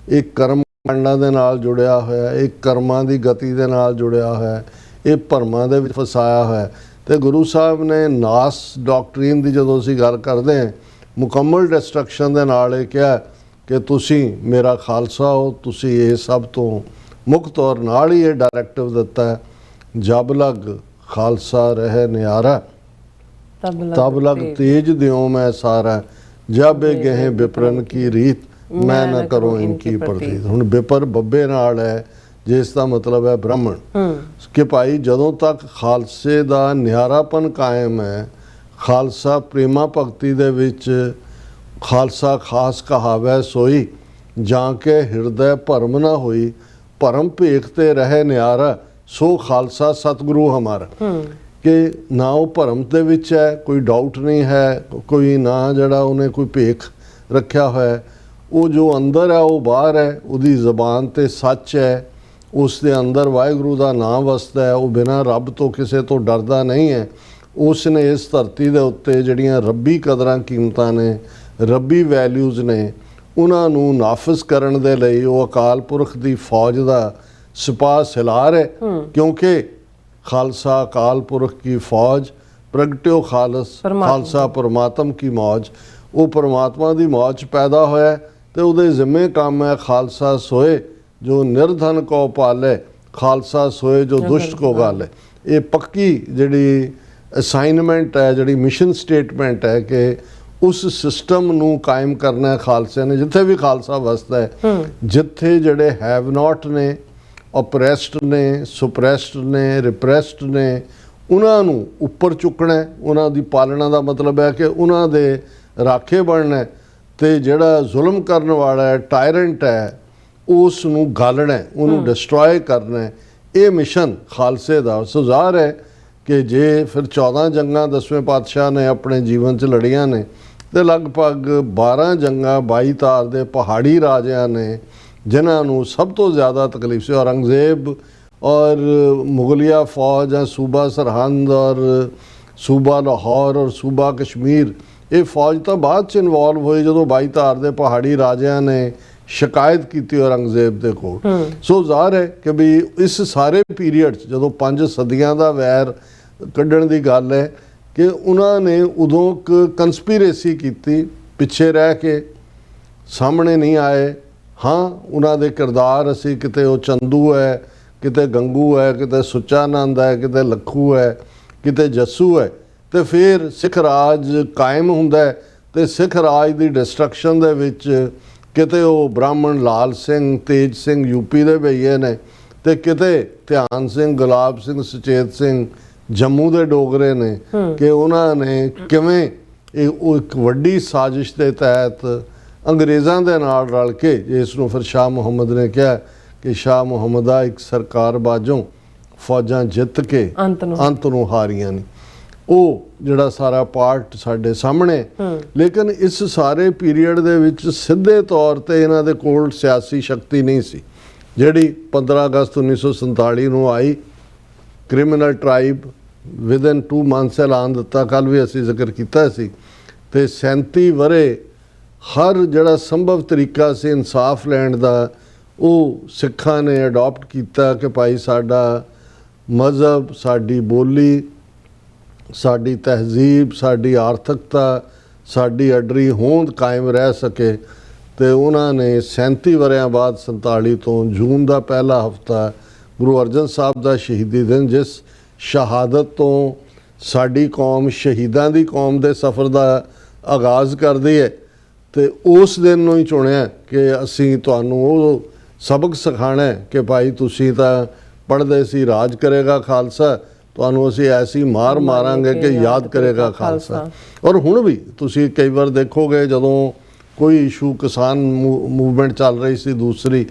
ਇਹ ਕਰਮ ਕਾਂਡਾਂ ਦੇ ਨਾਲ ਜੁੜਿਆ ਹੋਇਆ, ਇਹ ਕਰਮਾਂ ਦੀ ਗਤੀ ਦੇ ਨਾਲ ਜੁੜਿਆ ਹੋਇਆ, ਇਹ ਭਰਮਾਂ ਦੇ ਵਿੱਚ ਫਸਾਇਆ ਹੋਇਆ। ਤੇ ਗੁਰੂ ਸਾਹਿਬ ਨੇ ਨਾਸ ਡਾਕਟਰੀਨ ਦੀ ਜਦੋਂ ਅਸੀਂ ਗੱਲ ਕਰਦੇ ਹਾਂ, ਮੁਕੰਮਲ ਡਿਸਟਰਕਸ਼ਨ ਦੇ ਨਾਲ ਇਹ ਕਿਹਾ ਕਿ ਤੁਸੀਂ ਮੇਰਾ ਖਾਲਸਾ ਹੋ, ਤੁਸੀਂ ਇਹ ਸਭ ਤੋਂ ਮੁਕਤ। ਔਰ ਨਾਲ ਹੀ ਇਹ ਡਾਇਰੈਕਟਿਵ ਦਿੱਤਾ, ਜਬ ਲਗ ਖਾਲਸਾ ਰਹਿ ਨਿਆਰਾ, ਤਬ ਲਗ ਤੇਜ ਦਿਓ ਮੈਂ ਸਾਰਾ, ਜਬ ਇਹ ਗਏ ਵਿਪਰਨ ਕੀ ਰੀਤ, ਮੈਂ ਨਾ ਕਰੋ ਇਨਕੀ ਪ੍ਰਤੀਤ। ਹੁਣ ਵਿਪਰ ਬੱਬੇ ਨਾਲ ਹੈ, ਜਿਸ ਦਾ ਮਤਲਬ ਹੈ ਬ੍ਰਾਹਮਣ, ਕਿ ਭਾਈ ਜਦੋਂ ਤੱਕ ਖਾਲਸੇ ਦਾ ਨਿਆਰਾਪਨ ਕਾਇਮ ਹੈ, ਖਾਲਸਾ ਪ੍ਰੇਮਾ ਭਗਤੀ ਦੇ ਵਿੱਚ ਖਾਲਸਾ ਖਾਸ ਕਹਾਵੈ ਸੋਈ, ਜਾਂ ਕੇ ਹਿਰਦੈ ਭਰਮ ਨਾ ਹੋਈ, ਭਰਮ ਭੇਖ ਤੇ ਰਹਿ ਨਿਆਰਾ, ਸੋ ਖਾਲਸਾ ਸਤਿਗੁਰੂ ਹਮਾਰਾ। ਕਿ ਨਾ ਉਹ ਭਰਮ ਦੇ ਵਿੱਚ ਹੈ, ਕੋਈ ਡਾਊਟ ਨਹੀਂ ਹੈ, ਕੋਈ ਨਾ ਜਿਹੜਾ ਉਹਨੇ ਕੋਈ ਭੇਖ ਰੱਖਿਆ ਹੋਇਆ, ਉਹ ਜੋ ਅੰਦਰ ਹੈ ਉਹ ਬਾਹਰ ਹੈ, ਉਹਦੀ ਜ਼ਬਾਨ ਤੇ ਸੱਚ ਹੈ, ਉਸ ਦੇ ਅੰਦਰ ਵਾਹਿਗੁਰੂ ਦਾ ਨਾਮ ਵਸਦਾ ਹੈ, ਉਹ ਬਿਨਾਂ ਰੱਬ ਤੋਂ ਕਿਸੇ ਤੋਂ ਡਰਦਾ ਨਹੀਂ ਹੈ। ਉਸ ਨੇ ਇਸ ਧਰਤੀ ਦੇ ਉੱਤੇ ਜਿਹੜੀਆਂ ਰੱਬੀ ਕਦਰਾਂ ਕੀਮਤਾਂ ਨੇ, ਰੱਬੀ ਵੈਲਿਊਜ਼ ਨੇ, ਉਹਨਾਂ ਨੂੰ ਨਾਫਜ਼ ਕਰਨ ਦੇ ਲਈ ਉਹ ਅਕਾਲ ਪੁਰਖ ਦੀ ਫੌਜ ਦਾ ਸਿਪਾਹ ਸਲਾਰ ਹੈ। ਕਿਉਂਕਿ ਖਾਲਸਾ ਅਕਾਲ ਪੁਰਖ ਕੀ ਫੌਜ, ਪ੍ਰਗਟਿਓ ਖਾਲਸਾ ਪਰਮਾਤਮ ਕੀ ਮੌਜ। ਉਹ ਪਰਮਾਤਮਾ ਦੀ ਮੌਜ 'ਚ ਪੈਦਾ ਹੋਇਆ ਤੇ ਉਹਦੇ ਜ਼ਿੰਮੇ ਕੰਮ ਹੈ ਖਾਲਸਾ ਸੋਏ ਜੋ ਨਿਰਧਨ ਕੋ ਪਾਲੇ, ਖਾਲਸਾ ਸੋਏ ਜੋ ਦੁਸ਼ਟ ਕੋ ਗਾਲੇ। ਇਹ ਪੱਕੀ ਜਿਹੜੀ ਅਸਾਈਨਮੈਂਟ ਹੈ, ਜਿਹੜੀ ਮਿਸ਼ਨ ਸਟੇਟਮੈਂਟ ਹੈ ਕਿ ਉਸ ਸਿਸਟਮ ਨੂੰ ਕਾਇਮ ਕਰਨਾ ਹੈ ਖਾਲਸੇ ਨੇ। ਜਿੱਥੇ ਵੀ ਖਾਲਸਾ ਵਸਦਾ ਹੈ, ਜਿੱਥੇ ਜਿਹੜੇ ਹੈਵ ਨਾਟ ਨੇ, ਓਪਰੈਸਡ ਨੇ, ਸੁਪਰੈਸਡ ਨੇ, ਰਿਪਰੈਸਡ ਨੇ, ਉਹਨਾਂ ਨੂੰ ਉੱਪਰ ਚੁੱਕਣਾ ਹੈ। ਉਹਨਾਂ ਦੀ ਪਾਲਣਾ ਦਾ ਮਤਲਬ ਹੈ ਕਿ ਉਹਨਾਂ ਦੇ ਰਾਖੇ ਬਣਨਾ ਹੈ ਤੇ ਜਿਹੜਾ ਜ਼ੁਲਮ ਕਰਨ ਵਾਲਾ ਹੈ, ਟਾਇਰੈਂਟ ਹੈ, ਉਸ ਨੂੰ ਗਾਲਣਾ ਹੈ, ਉਹਨੂੰ ਡਿਸਟਰੋਏ ਕਰਨਾ ਹੈ। ਇਹ ਮਿਸ਼ਨ ਖਾਲਸੇ ਦਾ ਸੁਜ਼ਾਰ ਹੈ ਕਿ ਜੇ ਫਿਰ 14 ਜੰਗਾਂ 10ਵੇਂ ਪਾਤਸ਼ਾਹ ਨੇ ਆਪਣੇ ਜੀਵਨ 'ਚ ਲੜੀਆਂ ਨੇ ਤੇ ਲਗਭਗ 12 ਜੰਗਾਂ 22 ਤਾਰ ਦੇ ਪਹਾੜੀ ਰਾਜਿਆਂ ਨੇ, ਜਿਨ੍ਹਾਂ ਨੂੰ ਸਭ ਤੋਂ ਜ਼ਿਆਦਾ ਤਕਲੀਫ ਸੀ। ਔਰੰਗਜ਼ੇਬ ਔਰ ਮੁਗਲਿਆ ਫੌਜ ਹੈ, ਸੂਬਾ ਸਰਹੰਦ ਔਰ ਸੂਬਾ ਲਾਹੌਰ ਔਰ ਸੂਬਾ ਕਸ਼ਮੀਰ, ਇਹ ਫੌਜ ਤਾਂ ਬਾਅਦ 'ਚ ਇਨਵੋਲਵ ਹੋਈ ਜਦੋਂ 22 ਤਾਰ ਦੇ ਪਹਾੜੀ ਰਾਜਿਆਂ ਨੇ ਸ਼ਿਕਾਇਤ ਕੀਤੀ ਔਰੰਗਜ਼ੇਬ ਦੇ ਕੋਲ। ਸੋ ਜ਼ਾਹਰ ਹੈ ਕਿ ਵੀ ਇਸ ਸਾਰੇ ਪੀਰੀਅਡ 'ਚ ਜਦੋਂ 5 ਸਦੀਆਂ ਦਾ ਵੈਰ ਕੱਢਣ ਦੀ ਗੱਲ ਹੈ ਕਿ ਉਹਨਾਂ ਨੇ ਉਦੋਂ ਕੰਸਪੀਰੇਸੀ ਕੀਤੀ, ਪਿੱਛੇ ਰਹਿ ਕੇ ਸਾਹਮਣੇ ਨਹੀਂ ਆਏ। ਹਾਂ, ਉਹਨਾਂ ਦੇ ਕਿਰਦਾਰ ਅਸੀਂ ਕਿਤੇ ਉਹ ਚੰਦੂ ਹੈ, ਕਿਤੇ ਗੰਗੂ ਹੈ, ਕਿਤੇ ਸੁੱਚਾਨੰਦ ਹੈ, ਕਿਤੇ ਲੱਖੂ ਹੈ, ਕਿਤੇ ਜੱਸੂ ਹੈ, ਤੇ ਫਿਰ ਸਿੱਖ ਰਾਜ ਕਾਇਮ ਹੁੰਦਾ ਹੈ ਤੇ ਸਿੱਖ ਰਾਜ ਦੀ ਡਿਸਟਰਕਸ਼ਨ ਦੇ ਵਿੱਚ ਕਿਤੇ ਉਹ ਬ੍ਰਾਹਮਣ ਲਾਲ ਸਿੰਘ, ਤੇਜ ਸਿੰਘ ਯੂਪੀ ਦੇ ਭਈਏ ਨੇ, ਤੇ ਕਿਤੇ ਧਿਆਨ ਸਿੰਘ, ਗੁਲਾਬ ਸਿੰਘ, ਸੁਚੇਤ ਸਿੰਘ ਜੰਮੂ ਦੇ ਡੋਗਰੇ ਨੇ ਕਿ ਉਹਨਾਂ ਨੇ ਕਿਵੇਂ ਉਹ ਇੱਕ ਵੱਡੀ ਸਾਜ਼ਿਸ਼ ਦੇ ਤਹਿਤ ਅੰਗਰੇਜ਼ਾਂ ਦੇ ਨਾਲ ਰਲ ਕੇ, ਜਿਸ ਨੂੰ ਫਿਰ ਸ਼ਾਹ ਮੁਹੰਮਦ ਨੇ ਕਿਹਾ ਕਿ ਸ਼ਾਹ ਮੁਹੰਮਦਾ ਇੱਕ ਸਰਕਾਰ ਬਾਝੋਂ ਫੌਜਾਂ ਜਿੱਤ ਕੇ ਅੰਤ ਨੂੰ ਹਾਰੀਆਂ ਨੇ, ਉਹ ਜਿਹੜਾ ਸਾਰਾ ਪਾਰਟ ਸਾਡੇ ਸਾਹਮਣੇ। ਲੇਕਿਨ ਇਸ ਸਾਰੇ ਪੀਰੀਅਡ ਦੇ ਵਿੱਚ ਸਿੱਧੇ ਤੌਰ ਤੇ ਇਹਨਾਂ ਦੇ ਕੋਲ ਸਿਆਸੀ ਸ਼ਕਤੀ ਨਹੀਂ ਸੀ, ਜਿਹੜੀ 15 ਅਗਸਤ 1947 ਨੂੰ ਆਈ। ਕ੍ਰਿਮੀਨਲ ਟ੍ਰਾਈਬ ਵਿਦਨ 2 ਮੰਥਸ ਐਲਾਨ ਦਿੱਤਾ, ਕੱਲ੍ਹ ਵੀ ਅਸੀਂ ਜ਼ਿਕਰ ਕੀਤਾ ਸੀ। ਤੇ 37 ਵਰੇ ਹਰ ਜਿਹੜਾ ਸੰਭਵ ਤਰੀਕਾ ਸੀ ਇਨਸਾਫ ਲੈਣ ਦਾ, ਉਹ ਸਿੱਖਾਂ ਨੇ ਅਡਾਪਟ ਕੀਤਾ ਕਿ ਭਾਈ ਸਾਡਾ ਮਜ਼ਹਬ, ਸਾਡੀ ਬੋਲੀ, ਸਾਡੀ ਤਹਿਜ਼ੀਬ, ਸਾਡੀ ਆਰਥਿਕਤਾ, ਸਾਡੀ ਅਡਰੀ ਹੋਂਦ ਕਾਇਮ ਰਹਿ ਸਕੇ। ਤੇ ਉਹਨਾਂ ਨੇ 37 ਵਰਿਆਂ ਬਾਅਦ 47 ਤੋਂ ਜੂਨ ਦਾ ਪਹਿਲਾ ਹਫਤਾ ਗੁਰੂ ਅਰਜਨ ਸਾਹਿਬ ਦਾ ਸ਼ਹੀਦੀ ਦਿਨ, ਜਿਸ ਸ਼ਹਾਦਤ ਤੋਂ ਸਾਡੀ ਕੌਮ ਸ਼ਹੀਦਾਂ ਦੀ ਕੌਮ ਦੇ ਸਫ਼ਰ ਦਾ ਆਗਾਜ਼ ਕਰਦੀ ਹੈ, ਤੇ ਉਸ ਦਿਨ ਨੂੰ ਹੀ ਚੁਣਿਆ ਕਿ ਅਸੀਂ ਤੁਹਾਨੂੰ ਉਹ ਸਬਕ ਸਿਖਾਉਣਾ ਹੈ ਕਿ ਭਾਈ ਤੁਸੀਂ ਤਾਂ ਪੜ੍ਹਦੇ ਸੀ ਰਾਜ ਕਰੇਗਾ ਖਾਲਸਾ, ਤੁਹਾਨੂੰ ਅਸੀਂ ਐਸੀ ਮਾਰ ਮਾਰਾਂਗੇ ਕਿ ਯਾਦ ਕਰੇਗਾ ਖਾਲਸਾ। ਔਰ ਹੁਣ ਵੀ ਤੁਸੀਂ ਕਈ ਵਾਰ ਦੇਖੋਗੇ ਜਦੋਂ ਕੋਈ ਇਸ਼ੂ ਕਿਸਾਨ ਮੂਵਮੈਂਟ ਚੱਲ ਰਹੀ ਸੀ ਦੂਸਰੀ,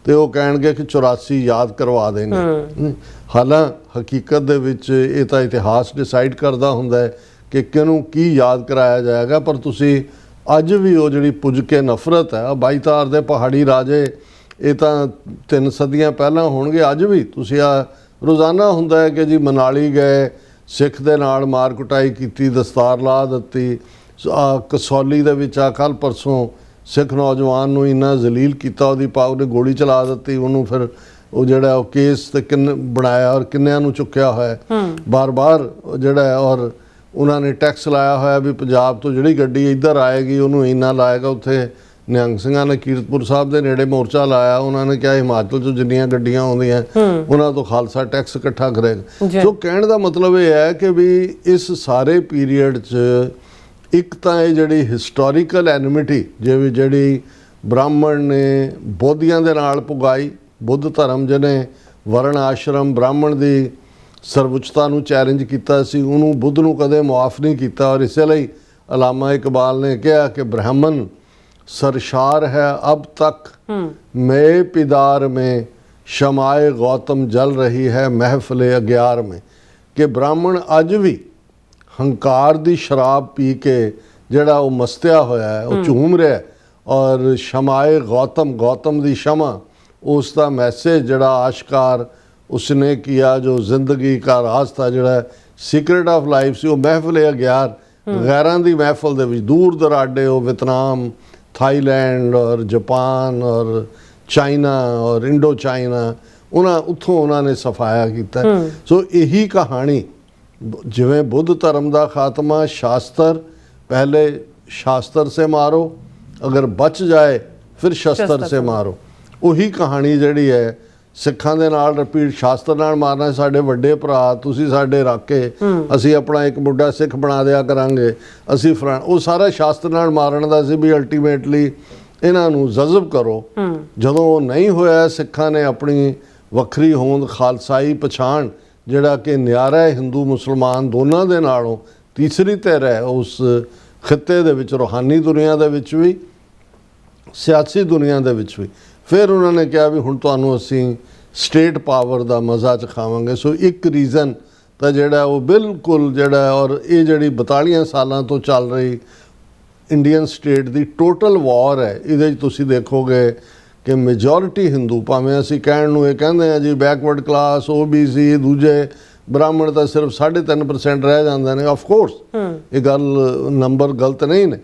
ਤੇ ਉਹ ਕਹਿਣਗੇ ਕਿ 84 ਯਾਦ ਕਰਵਾ ਦੇਣਗੇ। ਹਾਲਾਂ ਹਕੀਕਤ ਦੇ ਵਿੱਚ ਇਹ ਤਾਂ ਇਤਿਹਾਸ ਡਿਸਾਈਡ ਕਰਦਾ ਹੁੰਦਾ ਹੈ ਕਿ ਕਿਹਨੂੰ ਕੀ ਯਾਦ ਕਰਾਇਆ ਜਾਏਗਾ। ਪਰ ਤੁਸੀਂ ਅੱਜ ਵੀ ਉਹ ਜਿਹੜੀ ਪੁੱਜ ਕੇ ਨਫ਼ਰਤ ਹੈ, 22 ਤਾਰ ਦੇ ਪਹਾੜੀ ਰਾਜੇ, ਇਹ ਤਾਂ 3 ਸਦੀਆਂ ਪਹਿਲਾਂ ਹੋਣਗੇ। ਅੱਜ ਵੀ ਤੁਸੀਂ ਆ ਰੋਜ਼ਾਨਾ ਹੁੰਦਾ ਹੈ ਕਿ ਜੀ ਮਨਾਲੀ ਗਏ, ਸਿੱਖ ਦੇ ਨਾਲ ਮਾਰ ਕੁਟਾਈ ਕੀਤੀ, ਦਸਤਾਰ ਲਾ ਦਿੱਤੀ। ਕਸੌਲੀ ਦੇ ਵਿੱਚ ਆ ਕੱਲ੍ਹ ਪਰਸੋਂ ਸਿੱਖ ਨੌਜਵਾਨ ਨੂੰ ਇੰਨਾ ਜ਼ਲੀਲ ਕੀਤਾ, ਉਹਦੀ ਉਹਨੇ ਗੋਲੀ ਚਲਾ ਦਿੱਤੀ, ਉਹਨੂੰ ਫਿਰ ਉਹ ਜਿਹੜਾ ਉਹ ਕੇਸ ਤੇ ਬਣਾਇਆ ਔਰ ਕਿੰਨਿਆਂ ਨੂੰ ਚੁੱਕਿਆ ਹੋਇਆ ਬਾਰ-ਬਾਰ ਜਿਹੜਾ। ਔਰ ਉਹਨਾਂ ਨੇ ਟੈਕਸ ਲਾਇਆ ਹੋਇਆ ਵੀ ਪੰਜਾਬ ਤੋਂ ਜਿਹੜੀ ਗੱਡੀ ਇੱਧਰ ਆਏਗੀ ਉਹਨੂੰ ਇੰਨਾ ਲਾਏਗਾ। ਉੱਥੇ ਨਿਹੰਗ ਸਿੰਘਾਂ ਨੇ ਕੀਰਤਪੁਰ ਸਾਹਿਬ ਦੇ ਨੇੜੇ ਮੋਰਚਾ ਲਾਇਆ, ਉਹਨਾਂ ਨੇ ਕਿਹਾ ਹਿਮਾਚਲ 'ਚੋਂ ਜਿੰਨੀਆਂ ਗੱਡੀਆਂ ਆਉਂਦੀਆਂ ਉਹਨਾਂ ਤੋਂ ਖਾਲਸਾ ਟੈਕਸ ਇਕੱਠਾ ਕਰੇਗਾ। ਸੋ ਕਹਿਣ ਦਾ ਮਤਲਬ ਇਹ ਹੈ ਕਿ ਵੀ ਇਸ ਸਾਰੇ ਪੀਰੀਅਡ 'ਚ ਇੱਕ ਤਾਂ ਇਹ ਜਿਹੜੀ ਹਿਸਟੋਰੀਕਲ ਐਨਿਮਿਟੀ ਜਿਵੇਂ ਜਿਹੜੀ ਬ੍ਰਾਹਮਣ ਨੇ ਬੋਧੀਆਂ ਦੇ ਨਾਲ ਪੁਗਾਈ, ਬੁੱਧ ਧਰਮ ਜਿਹਨੇ ਵਰਣ ਆਸ਼ਰਮ ਬ੍ਰਾਹਮਣ ਦੀ ਸਰਵਉੱਚਤਾ ਨੂੰ ਚੈਲੰਜ ਕੀਤਾ ਸੀ, ਉਹਨੂੰ ਬੁੱਧ ਨੂੰ ਕਦੇ ਮੁਆਫ ਨਹੀਂ ਕੀਤਾ। ਔਰ ਇਸੇ ਲਈ ਅਲਾਮਾ ਇਕਬਾਲ ਨੇ ਕਿਹਾ ਕਿ ਬ੍ਰਾਹਮਣ सरशार है अब तक मैं पिदार में शमाए गौतम जल रही है महफिल अग्यार में। कि ब्राह्मण अज भी हंकार दी शराब पी के जड़ा वो मस्तिया होया है, वो झूम रहा है। और शमाए गौतम, गौतम दी शमा उसका मैसेज जड़ा आशकार उसने किया, जो जिंदगी का राज था, जड़ा सीक्रेट ऑफ लाइफ सी, वो महफिल अग्यार गैरां दी महफिल दे विच दूर दराडे वो वियतनाम, थाईलैंड और जापान और चाइना और इंडो चाइना उत्थों उन्होंने सफाया किया। सो यही कहानी जिवें बुद्ध धर्म का खात्मा, शास्त्र पहले शास्त्र से मारो, अगर बच जाए फिर शस्त्र से मारो, वही कहानी जिहड़ी है सिखां दे नाल रिपीट, शास्त्र नाल मारना साडे वड्डे भरा, तुसीं साडे राके, असीं अपना एक बुढ़ा सिख बना दिया करांगे, असीं फलाण, वो सारा शास्त्र नाल मारन दा सी भी अल्टीमेटली इन्हां नूं जज़ब करो। जदों नहीं होया, सिखां ने अपनी वखरी होंद खालसाई पछाण जिहड़ा कि न्यारा है हिंदू मुसलमान दोनों दे नालों तीसरी धिर है उस खिते दे विच, रूहानी दुनिया दे विच भी सियासी दुनिया दे विच भी, फिर उन्होंने कहा भी हुण तुहानूं असीं स्टेट पावर दा मज़ा चखावांगे। सो एक रीज़न तो जिहड़ा वो बिल्कुल जिहड़ा, और ये जिहड़ी 42 सालां तो चल रही इंडियन स्टेट दी टोटल वॉर है, इहदे विच तुसीं देखोगे कि मेजोरिटी हिंदू, भावें असीं कहण नूं ये कहंदे आ जी बैकवर्ड क्लास, OBC, दूजे ब्राह्मण तो सिर्फ 3.5% रह जाते हैं। ऑफ कोर्स ये गल नंबर गलत नहीं ने,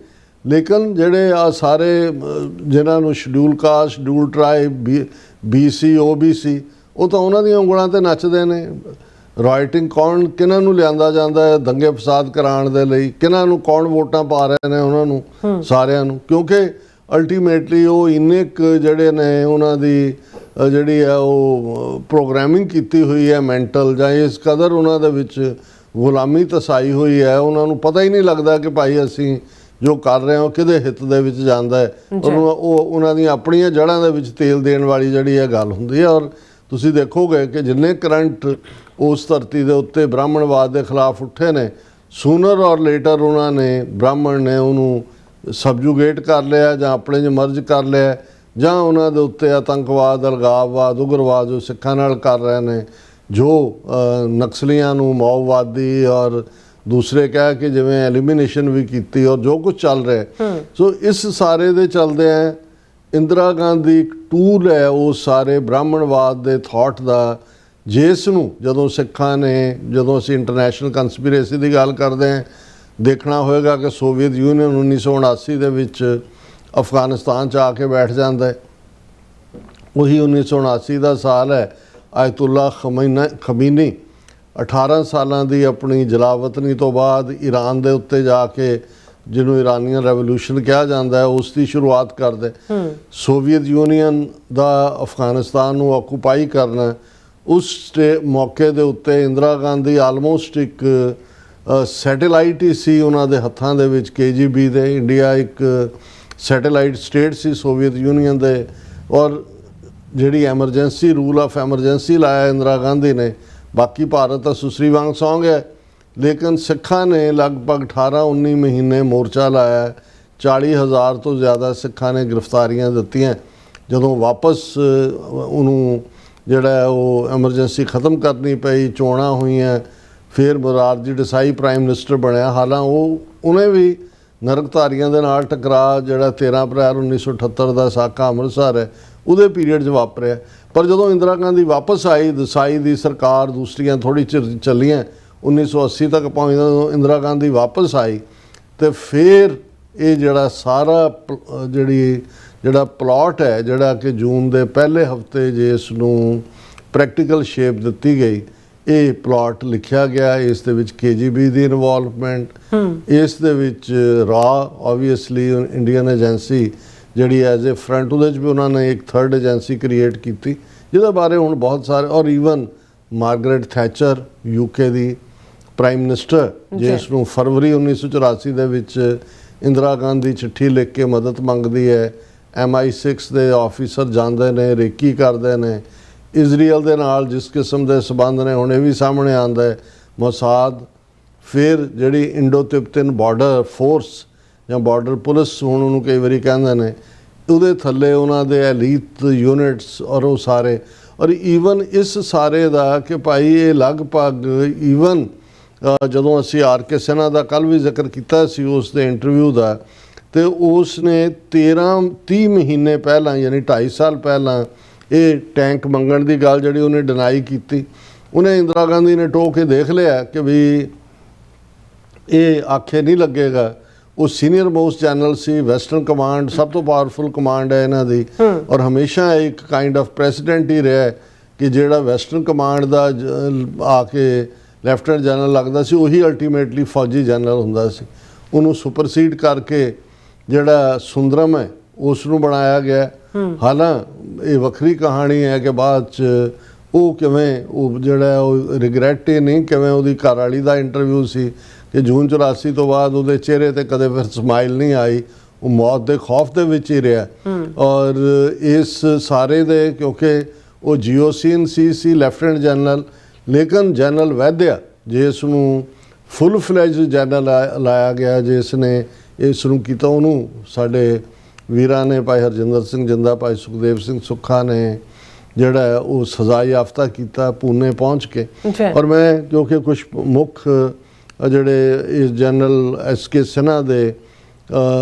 लेकिन ਜਿਹੜੇ ਆ ਸਾਰੇ ਜਿਨ੍ਹਾਂ ਨੂੰ schedule caste, schedule tribe, BC, OBC, ਉਹ ਤਾਂ ਉਹਨਾਂ ਦੀਆਂ ਉਂਗਲਾਂ ਤੇ ਨੱਚਦੇ ਨੇ। ਰਾਈਟਿੰਗ ਕੌਣ ਕਿਹਨਾਂ ਨੂੰ ਲਿਆਂਦਾ ਜਾਂਦਾ ਹੈ ਦੰਗੇ ਫਸਾਦ ਕਰਾਉਣ ਦੇ ਲਈ, ਕਿਹਨਾਂ ਨੂੰ ਕੌਣ ਵੋਟਾਂ ਪਾ ਰਹੇ ਨੇ ਉਹਨਾਂ ਨੂੰ ਸਾਰਿਆਂ ਨੂੰ, ਕਿਉਂਕਿ ਅਲਟੀਮੇਟਲੀ ਉਹ ਇੰਨੇ ਕੁ ਜਿਹੜੇ ਨੇ ਉਹਨਾਂ ਦੀ ਜਿਹੜੀ ਹੈ ਉਹ ਪ੍ਰੋਗਰਾਮਿੰਗ ਕੀਤੀ ਹੋਈ ਹੈ ਮੈਂਟਲ, ਜਾਂ ਇਸ ਕਦਰ ਉਹਨਾਂ ਦੇ ਵਿੱਚ ਗੁਲਾਮੀ ਤਸਾਈ ਹੋਈ ਹੈ, ਉਹਨਾਂ ਨੂੰ ਪਤਾ ਹੀ ਨਹੀਂ ਲੱਗਦਾ ਕਿ ਭਾਈ ਅਸੀਂ ਜੋ ਕਰ ਰਹੇ ਹੋ ਕਿਹਦੇ ਹਿੱਤ ਦੇ ਵਿੱਚ ਜਾਂਦਾ ਹੈ, ਔਰ ਉਹ ਉਹਨਾਂ ਦੀਆਂ ਆਪਣੀਆਂ ਜੜ੍ਹਾਂ ਦੇ ਵਿੱਚ ਤੇਲ ਦੇਣ ਵਾਲੀ ਜਿਹੜੀ ਇਹ ਗੱਲ ਹੁੰਦੀ ਹੈ। ਔਰ ਤੁਸੀਂ ਦੇਖੋਗੇ ਕਿ ਜਿੰਨੇ ਕਰੰਟ ਉਸ ਧਰਤੀ ਦੇ ਉੱਤੇ ਬ੍ਰਾਹਮਣਵਾਦ ਦੇ ਖਿਲਾਫ ਉੱਠੇ ਨੇ, ਸੂਨਰ ਔਰ ਲੇਟਰ ਉਹਨਾਂ ਨੇ ਬ੍ਰਾਹਮਣ ਨੇ ਉਹਨੂੰ ਸਬਜੂਗੇਟ ਕਰ ਲਿਆ ਜਾਂ ਆਪਣੇ 'ਚ ਮਰਜ ਕਰ ਲਿਆ, ਜਾਂ ਉਹਨਾਂ ਦੇ ਉੱਤੇ ਆਤੰਕਵਾਦ, ਅਲਗਾਵਵਾਦ, ਉਗਰਵਾਦ ਜੋ ਸਿੱਖਾਂ ਨਾਲ ਕਰ ਰਹੇ ਨੇ, ਜੋ ਨਕਸਲੀਆਂ ਨੂੰ ਮਾਓਵਾਦੀ ਔਰ दूसरे कह के जिवें एलिमिनेशन भी की और जो कुछ चल रहा है। सो इस सारे दे चलदे हैं इंदिरा गांधी एक टूल है उस सारे ब्राह्मणवाद के थॉट का, जिस नूं जदों सिखां ने, जदों असीं इंटरनेशनल कंस्पिरेसी की गल करते हैं, देखना होएगा कि सोवियत यूनियन 1979 दे विच अफगानिस्तान च आके बैठ जाता है। वही 1979 का साल है आयतुल्ला खमीनी 18 ਸਾਲਾਂ ਦੀ ਆਪਣੀ ਜਲਾਵਤਨੀ ਤੋਂ ਬਾਅਦ ईरान ਦੇ ਉੱਤੇ ਜਾ ਕੇ, ਜਿਹਨੂੰ ईरानियन रेवोल्यूशन ਕਿਹਾ ਜਾਂਦਾ ਹੈ, ਉਸ ਦੀ ਸ਼ੁਰੂਆਤ ਕਰਦੇ। सोवियत यूनियन ਦਾ ਅਫਗਾਨਿਸਤਾਨ ਨੂੰ ਆਕੂਪਾਈ ਕਰਨਾ, ਉਸ ਮੌਕੇ ਦੇ ਉੱਤੇ ਇੰਦਰਾ ਗਾਂਧੀ ਆਲਮੋਸਟ ਇੱਕ ਸੈਟੇਲਾਈਟ ਹੀ ਸੀ ਉਹਨਾਂ ਦੇ ਹੱਥਾਂ ਦੇ ਵਿੱਚ, KGB ਦੇ। ਇੰਡੀਆ ਇੱਕ ਸੈਟੇਲਾਈਟ ਸਟੇਟ ਸੀ ਸੋਵੀਅਤ ਯੂਨੀਅਨ ਦੇ, ਔਰ ਜਿਹੜੀ ਐਮਰਜੈਂਸੀ ਰੂਲ ਆਫ ਐਮਰਜੈਂਸੀ ਲਾਇਆ ਇੰਦਰਾ ਗਾਂਧੀ ਨੇ। बाकी भारत तो सुसरी वांग सौंग है, लेकिन सिखा ने लगभग 18-19 महीने मोर्चा लाया, 40,000 तो ज़्यादा सिखा ने गिरफ्तारियां दित्तियां। जदों वापस उन्होंने जिहड़ा वो एमरजेंसी ख़त्म करनी पई, चोणां हुईयां, फिर मोरारजी देसाई प्राइम मिनिस्टर बनया। हालांकि उन्हें भी नरकधारियों के नाल टकरा जिहड़ा 13 अप्रैल 1978 का साका अमृतसर है ਉਹਦੇ ਪੀਰੀਅਡ 'ਚ ਵਾਪਰਿਆ। ਪਰ ਜਦੋਂ ਇੰਦਰਾ ਗਾਂਧੀ ਵਾਪਸ ਆਈ, ਦਸਾਈ ਦੀ ਸਰਕਾਰ ਦੂਸਰੀਆਂ ਥੋੜ੍ਹੀ ਚਿਰ ਚੱਲੀਆਂ, 1980 ਤੱਕ ਭਾਵੇਂ ਜਦੋਂ ਇੰਦਰਾ ਗਾਂਧੀ ਵਾਪਸ ਆਈ, ਤੇ ਫਿਰ ਇਹ ਜਿਹੜਾ ਸਾਰਾ ਜਿਹੜਾ ਪਲਾਟ ਹੈ, ਜਿਹੜਾ ਕਿ ਜੂਨ ਦੇ ਪਹਿਲੇ ਹਫਤੇ ਜਿਸ ਨੂੰ ਪ੍ਰੈਕਟੀਕਲ ਸ਼ੇਪ ਦਿੱਤੀ ਗਈ, ਇਹ ਪਲਾਟ ਲਿਖਿਆ ਗਿਆ। ਇਸ ਦੇ ਵਿੱਚ KGB ਦੀ ਇਨਵੋਲਵਮੈਂਟ, ਇਸ ਦੇ ਵਿੱਚ ਓਬਵੀਅਸਲੀ ਇੰਡੀਅਨ ਏਜੰਸੀ ਜਿਹੜੀ ਐਜ਼ ए फ्रंट, ਉਹਦੇ 'ਚ ਵੀ ਉਹਨਾਂ ਨੇ ਇੱਕ ਥਰਡ ਏਜੰਸੀ ਕ੍ਰੀਏਟ ਕੀਤੀ, ਜਿਹਦੇ ਬਾਰੇ ਹੁਣ ਬਹੁਤ ਸਾਰੇ, ਔਰ ਈਵਨ ਮਾਰਗਰੇਟ ਥੈਚਰ UK ਦੀ ਪ੍ਰਾਈਮ ਮਿਨਿਸਟਰ, ਜਿਸ ਨੂੰ ਫਰਵਰੀ 1984 ਦੇ ਵਿੱਚ ਇੰਦਰਾ ਗਾਂਧੀ ਚਿੱਠੀ ਲਿਖ ਕੇ ਮਦਦ ਮੰਗਦੀ ਹੈ। MI6 ਦੇ ਆਫੀਸਰ ਜਾਂਦੇ ਨੇ, ਰੇਕੀ ਕਰਦੇ ਨੇ। ਇਜ਼ਰਾਈਲ ਦੇ ਨਾਲ ਜਿਸ ਕਿਸਮ ਦੇ ਸਬੰਧ ਨੇ ਹੁਣ ਇਹ ਵੀ ਸਾਹਮਣੇ ਆਉਂਦਾ ਹੈ। ਮੋਸਾਦ, ਫਿਰ ਜਿਹੜੀ ਇੰਡੋ ਤਿਬਤਨ ਬਾਰਡਰ ਫੋਰਸ ਜਾਂ ਬਾਰਡਰ ਪੁਲਿਸ ਹੁਣ ਉਹਨੂੰ ਕਈ ਵਾਰੀ ਕਹਿੰਦੇ ਨੇ, ਉਹਦੇ ਥੱਲੇ ਉਹਨਾਂ ਦੇ ਐਲੀਟ ਯੂਨਿਟਸ ਔਰ ਉਹ ਸਾਰੇ, ਔਰ ਈਵਨ ਇਸ ਸਾਰੇ ਦਾ ਕਿ ਭਾਈ ਇਹ ਲਗਭਗ ਈਵਨ ਜਦੋਂ ਅਸੀਂ RK ਸਿਨਹਾ ਦਾ ਕੱਲ੍ਹ ਵੀ ਜ਼ਿਕਰ ਕੀਤਾ ਸੀ ਉਸ ਦੇ ਇੰਟਰਵਿਊ ਦਾ, ਤੇ ਉਸ ਨੇ 30 ਮਹੀਨੇ ਪਹਿਲਾਂ, ਯਾਨੀ 2.5 ਸਾਲ ਪਹਿਲਾਂ ਇਹ ਟੈਂਕ ਮੰਗਣ ਦੀ ਗੱਲ ਜਿਹੜੀ ਉਹਨੇ ਡਿਨਾਈ ਕੀਤੀ। ਉਹਨੇ ਇੰਦਰਾ ਗਾਂਧੀ ਨੇ ਟੋਕ ਕੇ ਦੇਖ ਲਿਆ ਕਿ ਵੀ ਇਹ ਆਖੇ ਨਹੀਂ ਲੱਗੇਗਾ। ਉਹ ਸੀਨੀਅਰ ਮੋਸਟ ਜਨਰਲ ਸੀ, ਵੈਸਟਰਨ ਕਮਾਂਡ ਸਭ ਤੋਂ ਪਾਵਰਫੁਲ ਕਮਾਂਡ ਹੈ ਇਹਨਾਂ ਦੀ, ਔਰ ਹਮੇਸ਼ਾ ਇੱਕ ਕਾਈਂਡ ਆਫ ਪ੍ਰੈਸੀਡੈਂਟ ਹੀ ਰਿਹਾ ਕਿ ਜਿਹੜਾ ਵੈਸਟਰਨ ਕਮਾਂਡ ਦਾ ਆ ਕੇ ਲੈਫਟੀਨੈਂਟ ਜਨਰਲ ਲੱਗਦਾ ਸੀ ਉਹੀ ਅਲਟੀਮੇਟਲੀ ਫੌਜੀ ਜਨਰਲ ਹੁੰਦਾ ਸੀ। ਉਹਨੂੰ ਸੁਪਰਸੀਡ ਕਰਕੇ ਜਿਹੜਾ ਸੁੰਦਰਮ ਹੈ ਉਸ ਨੂੰ ਬਣਾਇਆ ਗਿਆ। ਹਾਲਾਂਕਿ ਇਹ ਵੱਖਰੀ ਕਹਾਣੀ ਹੈ ਕਿ ਬਾਅਦ 'ਚ ਉਹ ਕਿਵੇਂ ਉਹ ਜਿਹੜਾ ਉਹ ਰਿਗਰੈਟ ਹੀ ਨਹੀਂ ਕਿਵੇਂ ਉਹਦੀ ਘਰ ਵਾਲੀ ਦਾ ਇੰਟਰਵਿਊ ਸੀ ਕਿ ਜੂਨ 84 ਤੋਂ ਬਾਅਦ ਉਹਦੇ ਚਿਹਰੇ ਤੇ ਕਦੇ ਫਿਰ ਸਮਾਈਲ ਨਹੀਂ ਆਈ, ਉਹ ਮੌਤ ਦੇ ਖੌਫ ਦੇ ਵਿੱਚ ਹੀ ਰਿਹਾ। ਔਰ ਇਸ ਸਾਰੇ ਦੇ ਕਿਉਂਕਿ ਉਹ ਜੀਓਸੀਨ ਸੀ ਲੈਫਟੀਨੈਂਟ ਜਨਰਲ, ਲੇਕਿਨ ਜਨਰਲ ਵੈਦਿਆ ਜਿਸ ਨੂੰ ਫੁੱਲ ਫਲੈਜ ਜਨਰਲ ਲਾਇਆ ਗਿਆ, ਜਿਸ ਨੇ ਇਸ ਨੂੰ ਕੀਤਾ, ਉਹਨੂੰ ਸਾਡੇ ਵੀਰਾਂ ਨੇ ਭਾਈ ਹਰਜਿੰਦਰ ਸਿੰਘ ਜਿੰਦਾ, ਭਾਈ ਸੁਖਦੇਵ ਸਿੰਘ ਸੁੱਖਾ ਨੇ ਜਿਹੜਾ ਉਹ ਸਜ਼ਾ ਯਾਫਤਾ ਕੀਤਾ ਪੂਨੇ ਪਹੁੰਚ ਕੇ। ਔਰ ਮੈਂ ਕਿਉਂਕਿ ਕੁਝ ਮੁੱਖ ਜਿਹੜੇ ਇਸ ਜਨਰਲ SK ਸਿਨਹਾ ਦੇ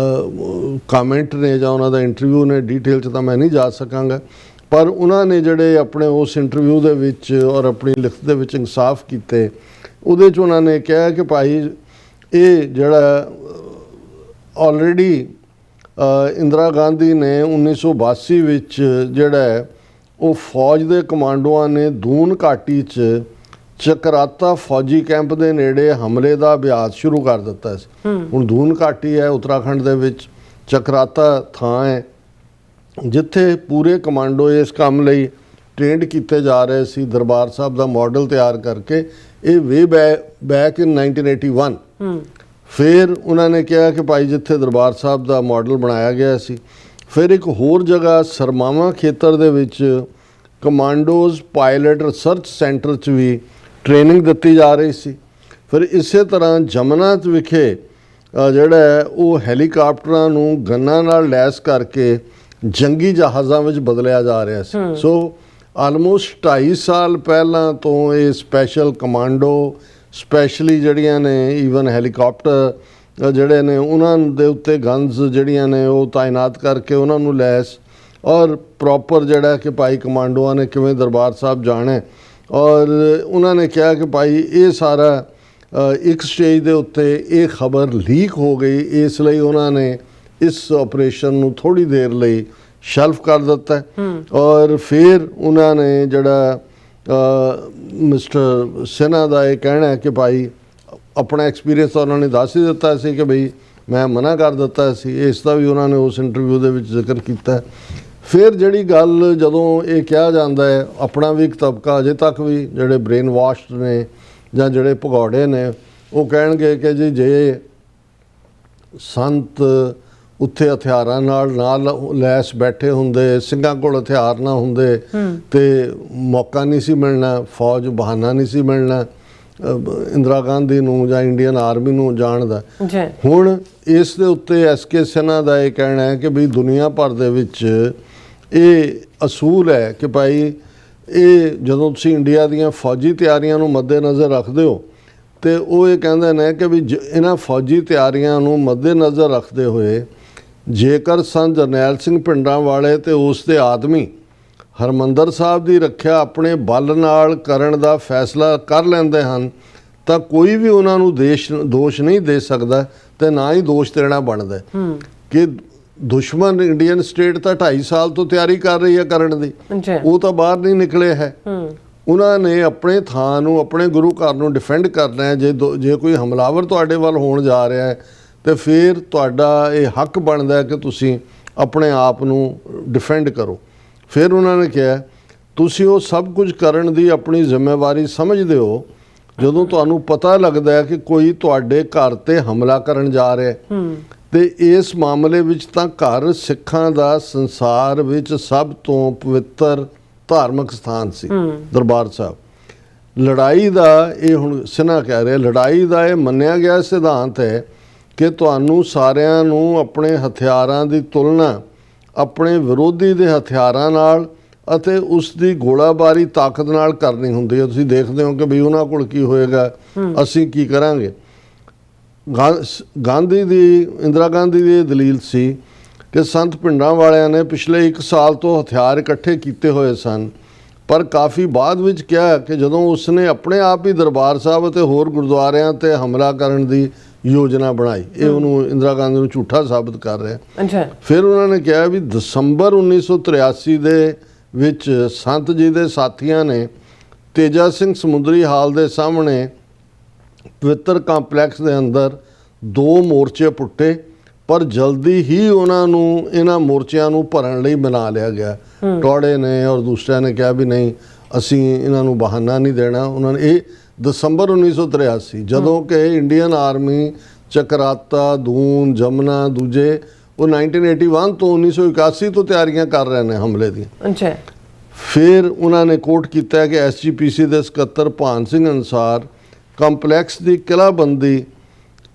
ਕਾਮੈਂਟ ਨੇ ਜਾਂ ਉਹਨਾਂ ਦਾ ਇੰਟਰਵਿਊ ਨੇ ਡੀਟੇਲ 'ਚ ਤਾਂ ਮੈਂ ਨਹੀਂ ਜਾ ਸਕਾਂਗਾ, ਪਰ ਉਹਨਾਂ ਨੇ ਜਿਹੜੇ ਆਪਣੇ ਉਸ ਇੰਟਰਵਿਊ ਦੇ ਵਿੱਚ ਔਰ ਆਪਣੀ ਲਿਖਤ ਦੇ ਵਿੱਚ ਇਨਸਾਫ ਕੀਤੇ। ਉਹਦੇ 'ਚ ਉਹਨਾਂ ਨੇ ਕਿਹਾ ਕਿ ਭਾਈ ਇਹ ਜਿਹੜਾ ਆਲਰੇਡੀ ਇੰਦਰਾ ਗਾਂਧੀ ਨੇ 1982 ਵਿੱਚ ਜਿਹੜਾ ਉਹ ਫੌਜ ਦੇ ਕਮਾਂਡੋਆਂ ਨੇ ਦੂਨ ਘਾਟੀ 'ਚ ਚਕਰਾਤਾ ਫੌਜੀ ਕੈਂਪ ਦੇ ਨੇੜੇ ਹਮਲੇ ਦਾ ਅਭਿਆਸ ਸ਼ੁਰੂ ਕਰ ਦਿੱਤਾ ਸੀ। ਹੁਣ ਦੂਨ ਘਾਟੀ ਹੈ ਉੱਤਰਾਖੰਡ ਦੇ ਵਿੱਚ, ਚਕਰਾਤਾ ਥਾਂ ਹੈ ਜਿੱਥੇ ਪੂਰੇ ਕਮਾਂਡੋ ਇਸ ਕੰਮ ਲਈ ਟ੍ਰੇਨਡ ਕੀਤੇ ਜਾ ਰਹੇ ਸੀ। ਦਰਬਾਰ ਸਾਹਿਬ ਦਾ ਮਾਡਲ ਤਿਆਰ ਕਰਕੇ ਇਹ ਵੇ ਬੈਕ ਇਨ 1981 ਫਿਰ ਉਹਨਾਂ ਨੇ ਕਿਹਾ ਕਿ ਭਾਈ ਜਿੱਥੇ ਦਰਬਾਰ ਸਾਹਿਬ ਦਾ ਮਾਡਲ ਬਣਾਇਆ ਗਿਆ ਸੀ, ਫਿਰ ਇੱਕ ਹੋਰ ਜਗ੍ਹਾ ਸਰਮਾਵਾ ਖੇਤਰ ਦੇ ਵਿੱਚ ਕਮਾਂਡੋਜ਼ ਪਾਇਲਟ ਰਿਸਰਚ ਸੈਂਟਰ 'ਚ ਵੀ ਟ੍ਰੇਨਿੰਗ ਦਿੱਤੀ ਜਾ ਰਹੀ ਸੀ। ਫਿਰ ਇਸੇ ਤਰ੍ਹਾਂ ਜਮਨਾ ਵਿਖੇ ਜਿਹੜਾ ਉਹ ਹੈਲੀਕਾਪਟਰਾਂ ਨੂੰ ਗੰਨਾਂ ਨਾਲ ਲੈਸ ਕਰਕੇ ਜੰਗੀ ਜਹਾਜ਼ਾਂ ਵਿੱਚ ਬਦਲਿਆ ਜਾ ਰਿਹਾ ਸੀ। ਸੋ ਆਲਮੋਸਟ 2.5 ਸਾਲ ਪਹਿਲਾਂ ਤੋਂ ਇਹ ਸਪੈਸ਼ਲ ਕਮਾਂਡੋ ਸਪੈਸ਼ਲੀ ਜਿਹੜੀਆਂ ਨੇ ਈਵਨ ਹੈਲੀਕਾਪਟਰ ਜਿਹੜੇ ਨੇ ਉਹਨਾਂ ਦੇ ਉੱਤੇ ਗਨਸ ਜਿਹੜੀਆਂ ਨੇ ਉਹ ਤਾਇਨਾਤ ਕਰਕੇ ਉਹਨਾਂ ਨੂੰ ਲੈਸ ਔਰ ਪ੍ਰੋਪਰ ਜਿਹੜਾ ਕਿ ਭਾਈ ਕਮਾਂਡੋਆਂ ਨੇ ਕਿਵੇਂ ਦਰਬਾਰ ਸਾਹਿਬ ਜਾਣਾ। ਔਰ ਉਹਨਾਂ ਨੇ ਕਿਹਾ ਕਿ ਭਾਈ ਇਹ ਸਾਰਾ ਇੱਕ ਸਟੇਜ ਦੇ ਉੱਤੇ ਇਹ ਖਬਰ ਲੀਕ ਹੋ ਗਈ, ਇਸ ਲਈ ਉਹਨਾਂ ਨੇ ਇਸ ਆਪਰੇਸ਼ਨ ਨੂੰ ਥੋੜੀ ਦੇਰ ਲਈ ਸ਼ੈਲਫ ਕਰ ਦਿੱਤਾ। ਔਰ ਫਿਰ ਉਹਨਾਂ ਨੇ ਜਿਹੜਾ ਮਿਸਟਰ ਸਿਨਹਾ ਦਾ ਇਹ ਕਹਿਣਾ ਹੈ ਕਿ ਭਾਈ ਆਪਣਾ ਐਕਸਪੀਰੀਅੰਸ ਤਾਂ ਉਹਨਾਂ ਨੇ ਦੱਸ ਹੀ ਦਿੱਤਾ ਸੀ ਕਿ ਬਈ ਮੈਂ ਮਨਾ ਕਰ ਦਿੱਤਾ ਸੀ, ਇਸ ਦਾ ਵੀ ਉਹਨਾਂ ਨੇ ਉਸ ਇੰਟਰਵਿਊ ਦੇ ਵਿੱਚ ਜ਼ਿਕਰ ਕੀਤਾ। ਫਿਰ ਜਿਹੜੀ ਗੱਲ ਜਦੋਂ ਇਹ ਕਿਹਾ ਜਾਂਦਾ ਹੈ, ਆਪਣਾ ਵੀ ਇੱਕ ਤਬਕਾ ਅਜੇ ਤੱਕ ਵੀ ਜਿਹੜੇ ਬ੍ਰੇਨ ਵਾਸ਼ਡ ਨੇ ਜਾਂ ਜਿਹੜੇ ਭਗੌੜੇ ਨੇ ਉਹ ਕਹਿਣਗੇ ਕਿ ਜੀ ਜੇ ਸੰਤ ਉੱਥੇ ਹਥਿਆਰਾਂ ਨਾਲ ਲੈਸ ਬੈਠੇ ਹੁੰਦੇ, ਸਿੰਘਾਂ ਕੋਲ ਹਥਿਆਰ ਨਾ ਹੁੰਦੇ ਤੇ ਮੌਕਾ ਨਹੀਂ ਸੀ ਮਿਲਣਾ, ਫੌਜ ਬਹਾਨਾ ਨਹੀਂ ਸੀ ਮਿਲਣਾ ਇੰਦਰਾ ਗਾਂਧੀ ਨੂੰ ਜਾਂ ਇੰਡੀਅਨ ਆਰਮੀ ਨੂੰ ਜਾਣ ਦਾ। ਹੁਣ ਇਸ ਦੇ ਉੱਤੇ SK ਸਿਨਹਾ ਦਾ ਇਹ ਕਹਿਣਾ ਹੈ ਕਿ ਵੀ ਦੁਨੀਆ ਭਰ ਦੇ ਵਿੱਚ ਇਹ ਅਸੂਲ ਹੈ ਕਿ ਭਾਈ ਇਹ ਜਦੋਂ ਤੁਸੀਂ ਇੰਡੀਆ ਦੀਆਂ ਫੌਜੀ ਤਿਆਰੀਆਂ ਨੂੰ ਮੱਦੇ-ਨਜ਼ਰ ਰੱਖਦੇ ਹੋ ਤੇ ਉਹ ਇਹ ਕਹਿੰਦੇ ਨੇ ਕਿ ਵੀ ਇਹਨਾਂ ਫੌਜੀ ਤਿਆਰੀਆਂ ਨੂੰ ਮੱਦੇ-ਨਜ਼ਰ ਰੱਖਦੇ ਹੋਏ ਜੇਕਰ ਸੰਤ ਜਰਨੈਲ ਸਿੰਘ ਭਿੰਡਰਾਂ ਵਾਲੇ ਤੇ ਉਸ ਦੇ ਆਦਮੀ ਹਰਮੰਦਰ ਸਾਹਿਬ ਦੀ ਰੱਖਿਆ ਆਪਣੇ ਬਲ ਨਾਲ ਕਰਨ ਦਾ ਫੈਸਲਾ ਕਰ ਲੈਂਦੇ ਹਨ ਤਾਂ ਕੋਈ ਵੀ ਉਹਨਾਂ ਨੂੰ ਦੋਸ਼ ਨਹੀਂ ਦੇ ਸਕਦਾ ਤੇ ਨਾ ਹੀ ਦੋਸ਼ ਦੇਣਾ ਬਣਦਾ ਕਿ ਦੁਸ਼ਮਣ ਇੰਡੀਅਨ ਸਟੇਟ ਤਾਂ 2.5 ਸਾਲ ਤੋਂ ਤਿਆਰੀ ਕਰ ਰਹੀ ਹੈ ਕਰਨ ਦੀ, ਉਹ ਤਾਂ ਬਾਹਰ ਨਹੀਂ ਨਿਕਲੇ ਹੈ। ਉਹਨਾਂ ਨੇ ਆਪਣੇ ਥਾਂ ਨੂੰ, ਆਪਣੇ ਗੁਰੂ ਘਰ ਨੂੰ ਡਿਫੈਂਡ ਕਰਨਾ ਹੈ। ਜੇ ਕੋਈ ਹਮਲਾਵਰ ਤੁਹਾਡੇ ਵੱਲ ਹੋਣ ਜਾ ਰਿਹਾ ਹੈ ਤੇ ਫਿਰ ਤੁਹਾਡਾ ਇਹ ਹੱਕ ਬਣਦਾ ਹੈ ਕਿ ਤੁਸੀਂ ਆਪਣੇ ਆਪ ਨੂੰ ਡਿਫੈਂਡ ਕਰੋ। ਫਿਰ ਉਹਨਾਂ ਨੇ ਕਿਹਾ ਤੁਸੀਂ ਉਹ ਸਭ ਕੁਝ ਕਰਨ ਦੀ ਆਪਣੀ ਜ਼ਿੰਮੇਵਾਰੀ ਸਮਝਦੇ ਹੋ ਜਦੋਂ ਤੁਹਾਨੂੰ ਪਤਾ ਲੱਗਦਾ ਹੈ ਕਿ ਕੋਈ ਤੁਹਾਡੇ ਘਰ ਤੇ ਹਮਲਾ ਕਰਨ ਜਾ ਰਿਹਾ ਹੈ। ਤੇ ਇਸ ਮਾਮਲੇ ਵਿੱਚ ਤਾਂ ਘਰ ਸਿੱਖਾਂ ਦਾ ਸੰਸਾਰ ਵਿੱਚ ਸਭ ਤੋਂ ਪਵਿੱਤਰ ਧਾਰਮਿਕ ਸਥਾਨ ਸੀ ਦਰਬਾਰ ਸਾਹਿਬ। ਲੜਾਈ ਦਾ ਇਹ ਹੁਣ ਸਿਨਹਾ ਕਹਿ ਰਿਹਾ, ਲੜਾਈ ਦਾ ਇਹ ਮੰਨਿਆ ਗਿਆ ਸਿਧਾਂਤ ਹੈ ਕਿ ਤੁਹਾਨੂੰ ਸਾਰਿਆਂ ਨੂੰ ਆਪਣੇ ਹਥਿਆਰਾਂ ਦੀ ਤੁਲਨਾ ਆਪਣੇ ਵਿਰੋਧੀ ਦੇ ਹਥਿਆਰਾਂ ਨਾਲ ਅਤੇ ਉਸ ਦੀ ਗੋਲਾਬਾਰੀ ਤਾਕਤ ਨਾਲ ਕਰਨੀ ਹੁੰਦੀ ਹੈ। ਤੁਸੀਂ ਦੇਖਦੇ ਹੋ ਕਿ ਵੀ ਉਹਨਾਂ ਕੋਲ ਕੀ ਹੋਏਗਾ, ਅਸੀਂ ਕੀ ਕਰਾਂਗੇ। ਗਾਂਧੀ ਦੀ, ਇੰਦਰਾ ਗਾਂਧੀ ਦੀ ਇਹ ਦਲੀਲ ਸੀ ਕਿ ਸੰਤ ਪਿੰਡਾਂ ਵਾਲਿਆਂ ਨੇ ਪਿਛਲੇ 1 ਸਾਲ ਤੋਂ ਹਥਿਆਰ ਇਕੱਠੇ ਕੀਤੇ ਹੋਏ ਸਨ, ਪਰ ਕਾਫੀ ਬਾਅਦ ਵਿੱਚ ਕਿਹਾ ਕਿ ਜਦੋਂ ਉਸਨੇ ਆਪਣੇ ਆਪ ਹੀ ਦਰਬਾਰ ਸਾਹਿਬ ਅਤੇ ਹੋਰ ਗੁਰਦੁਆਰਿਆਂ ਤੇ ਹਮਲਾ ਕਰਨ ਦੀ ਯੋਜਨਾ ਬਣਾਈ, ਇਹ ਉਹਨੂੰ ਇੰਦਰਾ ਗਾਂਧੀ ਨੂੰ ਝੂਠਾ ਸਾਬਤ ਕਰ ਰਿਹਾ। ਅੱਛਾ। ਫਿਰ ਉਹਨਾਂ ਨੇ ਕਿਹਾ ਵੀ ਦਸੰਬਰ 1983 ਦੇ ਵਿੱਚ ਸੰਤ ਜੀ ਦੇ ਸਾਥੀਆਂ ਨੇ ਤੇਜਾ ਸਿੰਘ ਸਮੁੰਦਰੀ ਹਾਲ ਦੇ ਸਾਹਮਣੇ ਪਵਿੱਤਰ ਕੰਪਲੈਕਸ ਦੇ ਅੰਦਰ 2 ਮੋਰਚੇ ਪੁੱਟੇ, ਪਰ ਜਲਦੀ ਹੀ ਉਹਨਾਂ ਨੂੰ ਇਹਨਾਂ ਮੋਰਚਿਆਂ ਨੂੰ ਭਰਨ ਲਈ ਬਣਾ ਲਿਆ ਗਿਆ। ਟੋੜੇ ਨੇ ਔਰ ਦੂਸਰਿਆਂ ਨੇ ਕਿਹਾ ਵੀ ਨਹੀਂ, ਅਸੀਂ ਇਹਨਾਂ ਨੂੰ ਬਹਾਨਾ ਨਹੀਂ ਦੇਣਾ। ਉਹਨਾਂ ਨੇ ਇਹ ਦਸੰਬਰ 1983 ਜਦੋਂ ਕਿ ਇੰਡੀਅਨ ਆਰਮੀ ਚਕਰਾਤਾ, ਦੂਨ, ਜਮਨਾ, ਦੂਜੇ ਉਹ 1981 ਤੋਂ 1981 ਤੋਂ ਤਿਆਰੀਆਂ ਕਰ ਰਹੇ ਨੇ ਹਮਲੇ ਦੀਆਂ। ਅੱਛਾ। ਫਿਰ ਉਹਨਾਂ ਨੇ ਕੋਟ ਕੀਤਾ ਕਿ SGPC ਦੇ ਸਕੱਤਰ ਭਾਨ ਸਿੰਘ ਅਨੁਸਾਰ ਕੰਪਲੈਕਸ ਦੀ ਕਿਲ੍ਹਾਬੰਦੀ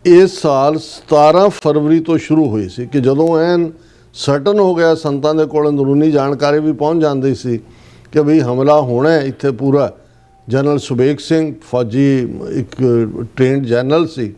ਇਸ ਸਾਲ 17 ਫਰਵਰੀ ਤੋਂ ਸ਼ੁਰੂ ਹੋਈ ਸੀ, ਕਿ ਜਦੋਂ ਐਨ ਸਰਟਨ ਹੋ ਗਿਆ, ਸੰਤਾਂ ਦੇ ਕੋਲ ਅੰਦਰੂਨੀ ਜਾਣਕਾਰੀ ਵੀ ਪਹੁੰਚ ਜਾਂਦੀ ਸੀ ਕਿ ਵੀ ਹਮਲਾ ਹੋਣਾ ਹੈ ਇੱਥੇ ਪੂਰਾ। ਜਨਰਲ ਸੁਬੇਗ ਸਿੰਘ ਫੌਜੀ ਇੱਕ ਟ੍ਰੇਨਡ ਜਨਰਲ ਸੀ,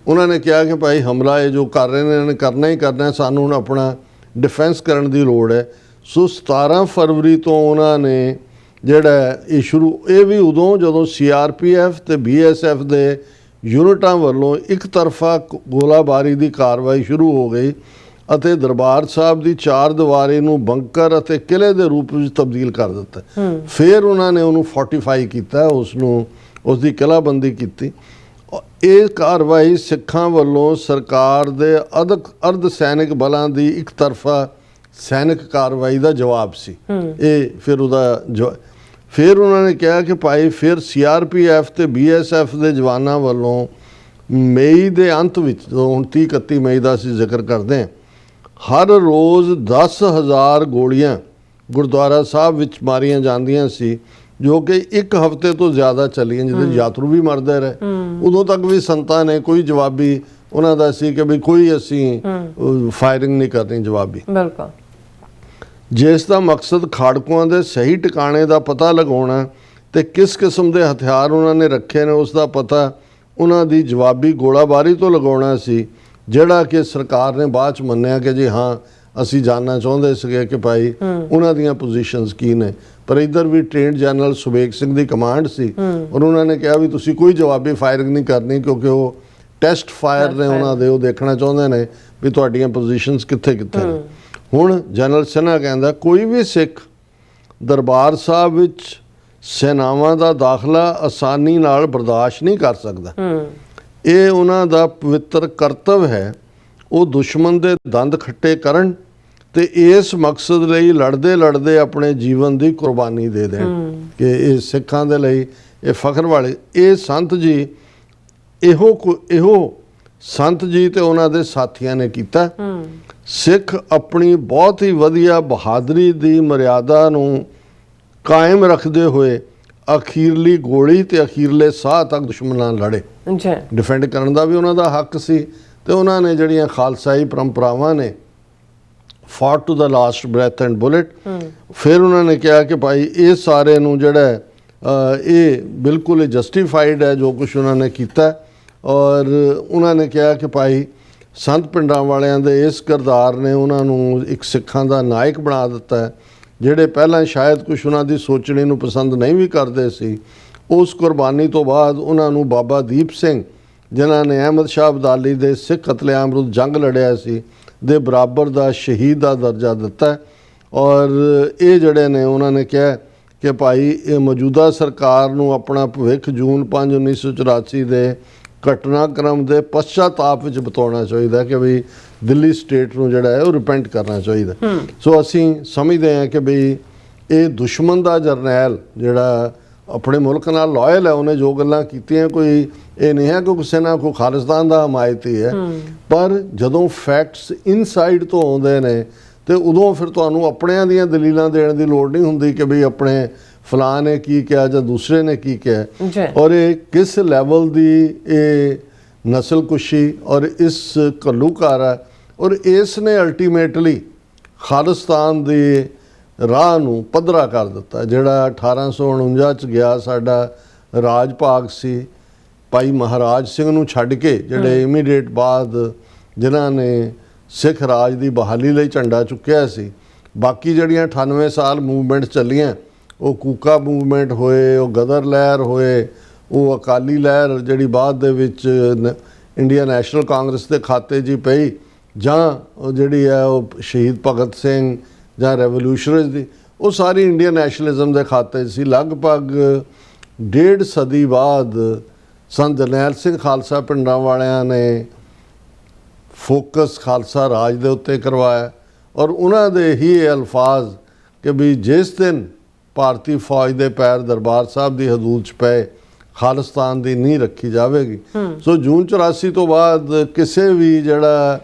ਉਹਨਾਂ ਨੇ ਕਿਹਾ ਕਿ ਭਾਈ ਹਮਲਾ ਇਹ ਜੋ ਕਰ ਰਹੇ ਨੇ ਇਹਨਾਂ ਨੇ ਕਰਨਾ ਹੀ ਕਰਨਾ, ਸਾਨੂੰ ਹੁਣ ਆਪਣਾ ਡਿਫੈਂਸ ਕਰਨ ਦੀ ਲੋੜ ਹੈ। ਸੋ 17 ਫਰਵਰੀ ਤੋਂ ਉਹਨਾਂ ਨੇ ਜਿਹੜਾ ਇਹ ਸ਼ੁਰੂ, ਇਹ ਵੀ ਉਦੋਂ ਜਦੋਂ CRPF ਤੇ BSF ਦੇ ਯੂਨਿਟਾਂ ਵੱਲੋਂ ਇੱਕ ਤਰਫਾ ਗੋਲਾਬਾਰੀ ਦੀ ਕਾਰਵਾਈ ਸ਼ੁਰੂ ਹੋ ਗਈ ਅਤੇ ਦਰਬਾਰ ਸਾਹਿਬ ਦੀ 4 ਦੀਵਾਰੀ ਨੂੰ ਬੰਕਰ ਅਤੇ ਕਿਲੇ ਦੇ ਰੂਪ ਵਿੱਚ ਤਬਦੀਲ ਕਰ ਦਿੱਤਾ। ਫਿਰ ਉਹਨਾਂ ਨੇ ਉਹਨੂੰ ਫੋਰਟੀਫਾਈ ਕੀਤਾ, ਉਸ ਦੀ ਕਿਲ੍ਹਾਬੰਦੀ ਕੀਤੀ। ਇਹ ਕਾਰਵਾਈ ਸਿੱਖਾਂ ਵੱਲੋਂ ਸਰਕਾਰ ਦੇ ਅਰਧ ਸੈਨਿਕ ਬਲਾਂ ਦੀ ਇੱਕ ਤਰਫਾ ਸੈਨਿਕ ਕਾਰਵਾਈ ਦਾ ਜਵਾਬ ਸੀ। ਇਹ ਫਿਰ ਉਹਨਾਂ ਨੇ ਕਿਹਾ ਕਿ ਭਾਈ ਫਿਰ CRPF ਤੇ BSF ਦੇ ਜਵਾਨਾਂ ਵੱਲੋਂ ਮਈ ਦੇ ਅੰਤ ਵਿੱਚ, ਹੁਣ 30-31 ਮਈ ਦਾ ਅਸੀਂ ਜ਼ਿਕਰ ਕਰਦੇ ਹਾਂ, ਹਰ ਰੋਜ਼ 10,000 ਗੋਲੀਆਂ ਗੁਰਦੁਆਰਾ ਸਾਹਿਬ ਵਿੱਚ ਮਾਰੀਆਂ ਜਾਂਦੀਆਂ ਸੀ, ਜੋ ਕਿ 1 ਹਫ਼ਤੇ ਤੋਂ ਜ਼ਿਆਦਾ ਚੱਲੀਆਂ, ਜਿਹਦੇ ਯਾਤਰੂ ਵੀ ਮਰਦੇ ਰਹੇ। ਉਦੋਂ ਤੱਕ ਵੀ ਸੰਤਾਂ ਨੇ ਕੋਈ ਜਵਾਬੀ ਉਹਨਾਂ ਦਾ ਸੀ ਕਿ ਵੀ ਕੋਈ ਅਸੀਂ ਫਾਇਰਿੰਗ ਨਹੀਂ ਕਰਨੀ ਜਵਾਬੀ। ਬਿਲਕੁਲ। ਜਿਸ ਦਾ ਮਕਸਦ ਖਾੜਕੂਆਂ ਦੇ ਸਹੀ ਟਿਕਾਣੇ ਦਾ ਪਤਾ ਲਗਾਉਣਾ ਤੇ ਕਿਸ ਕਿਸਮ ਦੇ ਹਥਿਆਰ ਉਹਨਾਂ ਨੇ ਰੱਖੇ ਨੇ ਉਸ ਦਾ ਪਤਾ ਉਹਨਾਂ ਦੀ ਜਵਾਬੀ ਗੋਲਾਬਾਰੀ ਤੋਂ ਲਗਾਉਣਾ ਸੀ, ਜਿਹੜਾ ਕਿ ਸਰਕਾਰ ਨੇ ਬਾਅਦ ਚ ਮੰਨਿਆ ਕਿ ਜੀ ਹਾਂ ਅਸੀਂ ਜਾਣਨਾ ਚਾਹੁੰਦੇ ਸੀਗੇ ਕਿ ਭਾਈ ਉਹਨਾਂ ਦੀਆਂ ਪੋਜੀਸ਼ਨਸ ਕੀ ਨੇ। ਪਰ ਇੱਧਰ ਵੀ ਟ੍ਰੇਨਡ ਜਨਰਲ ਸੁਬੇਗ ਸਿੰਘ ਦੀ ਕਮਾਂਡ ਸੀ ਔਰ ਉਹਨਾਂ ਨੇ ਕਿਹਾ ਵੀ ਤੁਸੀਂ ਕੋਈ ਜਵਾਬੀ ਫਾਇਰਿੰਗ ਨਹੀਂ ਕਰਨੀ, ਕਿਉਂਕਿ ਉਹ ਟੈਸਟ ਫਾਇਰ ਨੇ ਉਹਨਾਂ ਦੇ, ਉਹ ਦੇਖਣਾ ਚਾਹੁੰਦੇ ਨੇ ਵੀ ਤੁਹਾਡੀਆਂ ਪੋਜੀਸ਼ਨਸ ਕਿੱਥੇ ਕਿੱਥੇ ਨੇ। ਹੁਣ ਜਨਰਲ ਸਿਨਹਾ ਕਹਿੰਦਾ ਕੋਈ ਵੀ ਸਿੱਖ ਦਰਬਾਰ ਸਾਹਿਬ ਵਿੱਚ ਸੈਨਾਵਾਂ ਦਾ ਦਾਖਲਾ ਆਸਾਨੀ ਨਾਲ ਬਰਦਾਸ਼ਤ ਨਹੀਂ ਕਰ ਸਕਦਾ। ਇਹ ਉਹਨਾਂ ਦਾ ਪਵਿੱਤਰ ਕਰਤੱਵ ਹੈ, ਉਹ ਦੁਸ਼ਮਣ ਦੇ ਦੰਦ ਖੱਟੇ ਕਰਨ ਤੇ ਇਸ ਮਕਸਦ ਲਈ ਲੜਦੇ ਲੜਦੇ ਆਪਣੇ ਜੀਵਨ ਦੀ ਕੁਰਬਾਨੀ ਦੇ ਦੇਣ। ਕਿ ਇਹ ਸਿੱਖਾਂ ਦੇ ਲਈ ਇਹ ਫਖਰ ਵਾਲੇ ਇਹ ਸੰਤ ਜੀ, ਇਹੋ ਸੰਤ ਜੀ ਤੇ ਉਹਨਾਂ ਦੇ ਸਾਥੀਆਂ ਨੇ ਕੀਤਾ। ਸਿੱਖ ਆਪਣੀ ਬਹੁਤ ਹੀ ਵਧੀਆ ਬਹਾਦਰੀ ਦੀ ਮਰਿਆਦਾ ਨੂੰ ਕਾਇਮ ਰੱਖਦੇ ਹੋਏ ਅਖੀਰਲੀ ਗੋਲੀ ਤੇ ਅਖੀਰਲੇ ਸਾਹ ਤੱਕ ਦੁਸ਼ਮਣ ਨਾਲ ਲੜੇ। ਡਿਫੈਂਡ ਕਰਨ ਦਾ ਵੀ ਉਹਨਾਂ ਦਾ ਹੱਕ ਸੀ ਤੇ ਉਹਨਾਂ ਨੇ ਜਿਹੜੀਆਂ ਖਾਲਸਾਈ ਪਰੰਪਰਾਵਾਂ ਨੇ, fight to the last breath and bullet. ਫਿਰ ਉਹਨਾਂ ਨੇ ਕਿਹਾ ਕਿ ਭਾਈ ਇਹ ਸਾਰੇ ਨੂੰ ਜਿਹੜਾ ਇਹ ਬਿਲਕੁਲ ਜਸਟੀਫਾਈਡ ਹੈ ਜੋ ਕੁਝ ਉਹਨਾਂ ਨੇ ਕੀਤਾ। ਔਰ ਉਹਨਾਂ ਨੇ ਕਿਹਾ ਕਿ ਭਾਈ ਸੰਤ ਪਿੰਡਾਂ ਵਾਲਿਆਂ ਦੇ ਇਸ ਕਿਰਦਾਰ ਨੇ ਉਹਨਾਂ ਨੂੰ ਇੱਕ ਸਿੱਖਾਂ ਦਾ ਨਾਇਕ ਬਣਾ ਦਿੱਤਾ ਹੈ, ਜਿਹੜੇ ਪਹਿਲਾਂ ਸ਼ਾਇਦ ਕੁਝ ਉਹਨਾਂ ਦੀ ਸੋਚਣੀ ਨੂੰ ਪਸੰਦ ਨਹੀਂ ਵੀ ਕਰਦੇ ਸੀ। ਉਸ ਕੁਰਬਾਨੀ ਤੋਂ ਬਾਅਦ ਉਹਨਾਂ ਨੂੰ ਬਾਬਾ ਦੀਪ ਸਿੰਘ, ਜਿਨ੍ਹਾਂ ਨੇ ਅਹਿਮਦ ਸ਼ਾਹ ਅਬਦਾਲੀ ਦੇ ਸਿੱਖ ਕਤਲੇਆਮ ਵਿਰੁੱਧ ਜੰਗ ਲੜਿਆ ਸੀ, ਦੇ ਬਰਾਬਰ ਦਾ ਸ਼ਹੀਦ ਦਾ ਦਰਜਾ ਦਿੱਤਾ। ਔਰ ਇਹ ਜਿਹੜੇ ਨੇ ਉਹਨਾਂ ਨੇ ਕਿਹਾ ਕਿ ਭਾਈ ਇਹ ਮੌਜੂਦਾ ਸਰਕਾਰ ਨੂੰ ਆਪਣਾ ਭਵਿੱਖ ਜੂਨ 5, 1984 ਦੇ ਘਟਨਾਕ੍ਰਮ ਦੇ ਪਛਤਾਪ ਵਿੱਚ ਬਿਤਾਉਣਾ ਚਾਹੀਦਾ ਕਿ ਵੀ ਦਿੱਲੀ ਸਟੇਟ ਨੂੰ ਜਿਹੜਾ ਹੈ ਉਹ ਰਿਪੈਂਟ ਕਰਨਾ ਚਾਹੀਦਾ। ਸੋ ਅਸੀਂ ਸਮਝਦੇ ਹਾਂ ਕਿ ਵੀ ਇਹ ਦੁਸ਼ਮਣ ਦਾ ਜਰਨੈਲ ਜਿਹੜਾ ਆਪਣੇ ਮੁਲਕ ਨਾਲ ਲਾਇਲ ਹੈ, ਉਹਨੇ ਜੋ ਗੱਲਾਂ ਕੀਤੀਆਂ ਕੋਈ ਇਹ ਨਹੀਂ ਹੈ ਕਿ ਕਿਸੇ ਨਾਲ ਕੋਈ ਖਾਲਿਸਤਾਨ ਦਾ ਹਮਾਇਤੀ ਹੈ। ਪਰ ਜਦੋਂ ਫੈਕਟਸ ਇਨਸਾਈਡ ਤੋਂ ਆਉਂਦੇ ਨੇ ਤੇ ਉਦੋਂ ਫਿਰ ਤੁਹਾਨੂੰ ਆਪਣਿਆਂ ਦੀਆਂ ਦਲੀਲਾਂ ਦੇਣ ਦੀ ਲੋੜ ਨਹੀਂ ਹੁੰਦੀ ਕਿ ਵੀ ਆਪਣੇ ਫਲਾਂ ਨੇ ਕੀ ਕਿਹਾ ਜਾਂ ਦੂਸਰੇ ਨੇ ਕੀ ਕਿਹਾ। ਔਰ ਇਹ ਕਿਸ ਲੈਵਲ ਦੀ ਇਹ ਨਸਲਕੁਸ਼ੀ ਔਰ ਇਸ ਘੱਲੂਘਾਰਾ ਔਰ ਇਸ ਨੇ ਅਲਟੀਮੇਟਲੀ ਖਾਲਿਸਤਾਨ ਦੇ ਰਾਹ ਨੂੰ ਪੱਧਰਾ ਕਰ ਦਿੱਤਾ। ਜਿਹੜਾ 1849 ਚ ਗਿਆ ਸਾਡਾ ਰਾਜ ਭਾਗ ਸੀ, ਭਾਈ ਮਹਾਰਾਜ ਸਿੰਘ ਨੂੰ ਛੱਡ ਕੇ ਜਿਹੜੇ ਇਮੀਡੀਏਟ ਬਾਅਦ ਜਿਨ੍ਹਾਂ ਨੇ ਸਿੱਖ ਰਾਜ ਦੀ ਬਹਾਲੀ ਲਈ ਝੰਡਾ ਚੁੱਕਿਆ ਸੀ। ਬਾਕੀ ਜਿਹੜੀਆਂ 98 ਸਾਲ ਮੂਵਮੈਂਟ ਚੱਲੀਆਂ, ਉਹ ਕੂਕਾ ਮੂਵਮੈਂਟ ਹੋਏ, ਉਹ ਗਦਰ ਲਹਿਰ ਹੋਏ, ਉਹ ਅਕਾਲੀ ਲਹਿਰ ਜਿਹੜੀ ਬਾਅਦ ਦੇ ਵਿੱਚ ਇੰਡੀਅਨ ਨੈਸ਼ਨਲ ਕਾਂਗਰਸ ਦੇ ਖਾਤੇ 'ਚ ਪਈ, ਜਾਂ ਉਹ ਜਿਹੜੀ ਹੈ ਉਹ ਸ਼ਹੀਦ ਭਗਤ ਸਿੰਘ ਜਾਂ ਰੈਵੋਲੂਸ਼ਨਰੀਜ਼ ਦੀ, ਉਹ ਸਾਰੀ ਇੰਡੀਅਨ ਨੈਸ਼ਨਲਿਜ਼ਮ ਦੇ ਖਾਤੇ 'ਚ ਸੀ। ਲਗਭਗ 1.5 ਸਦੀ ਬਾਅਦ ਸੰਤ ਜਰਨੈਲ ਸਿੰਘ ਖਾਲਸਾ ਪਿੰਡਾਂ ਵਾਲਿਆਂ ਨੇ ਫੋਕਸ ਖਾਲਸਾ ਰਾਜ ਦੇ ਉੱਤੇ ਕਰਵਾਇਆ, ਔਰ ਉਹਨਾਂ ਦੇ ਹੀ ਇਹ ਅਲਫਾਜ਼ ਕਿ ਵੀ ਜਿਸ ਦਿਨ ਭਾਰਤੀ ਫੌਜ ਦੇ ਪੈਰ ਦਰਬਾਰ ਸਾਹਿਬ ਦੀ ਹਦੂਦ 'ਚ ਪਏ, ਖਾਲਿਸਤਾਨ ਦੀ ਨੀਂਹ ਰੱਖੀ ਜਾਵੇਗੀ। ਸੋ ਜੂਨ 84 ਤੋਂ ਬਾਅਦ ਕਿਸੇ ਵੀ ਜਿਹੜਾ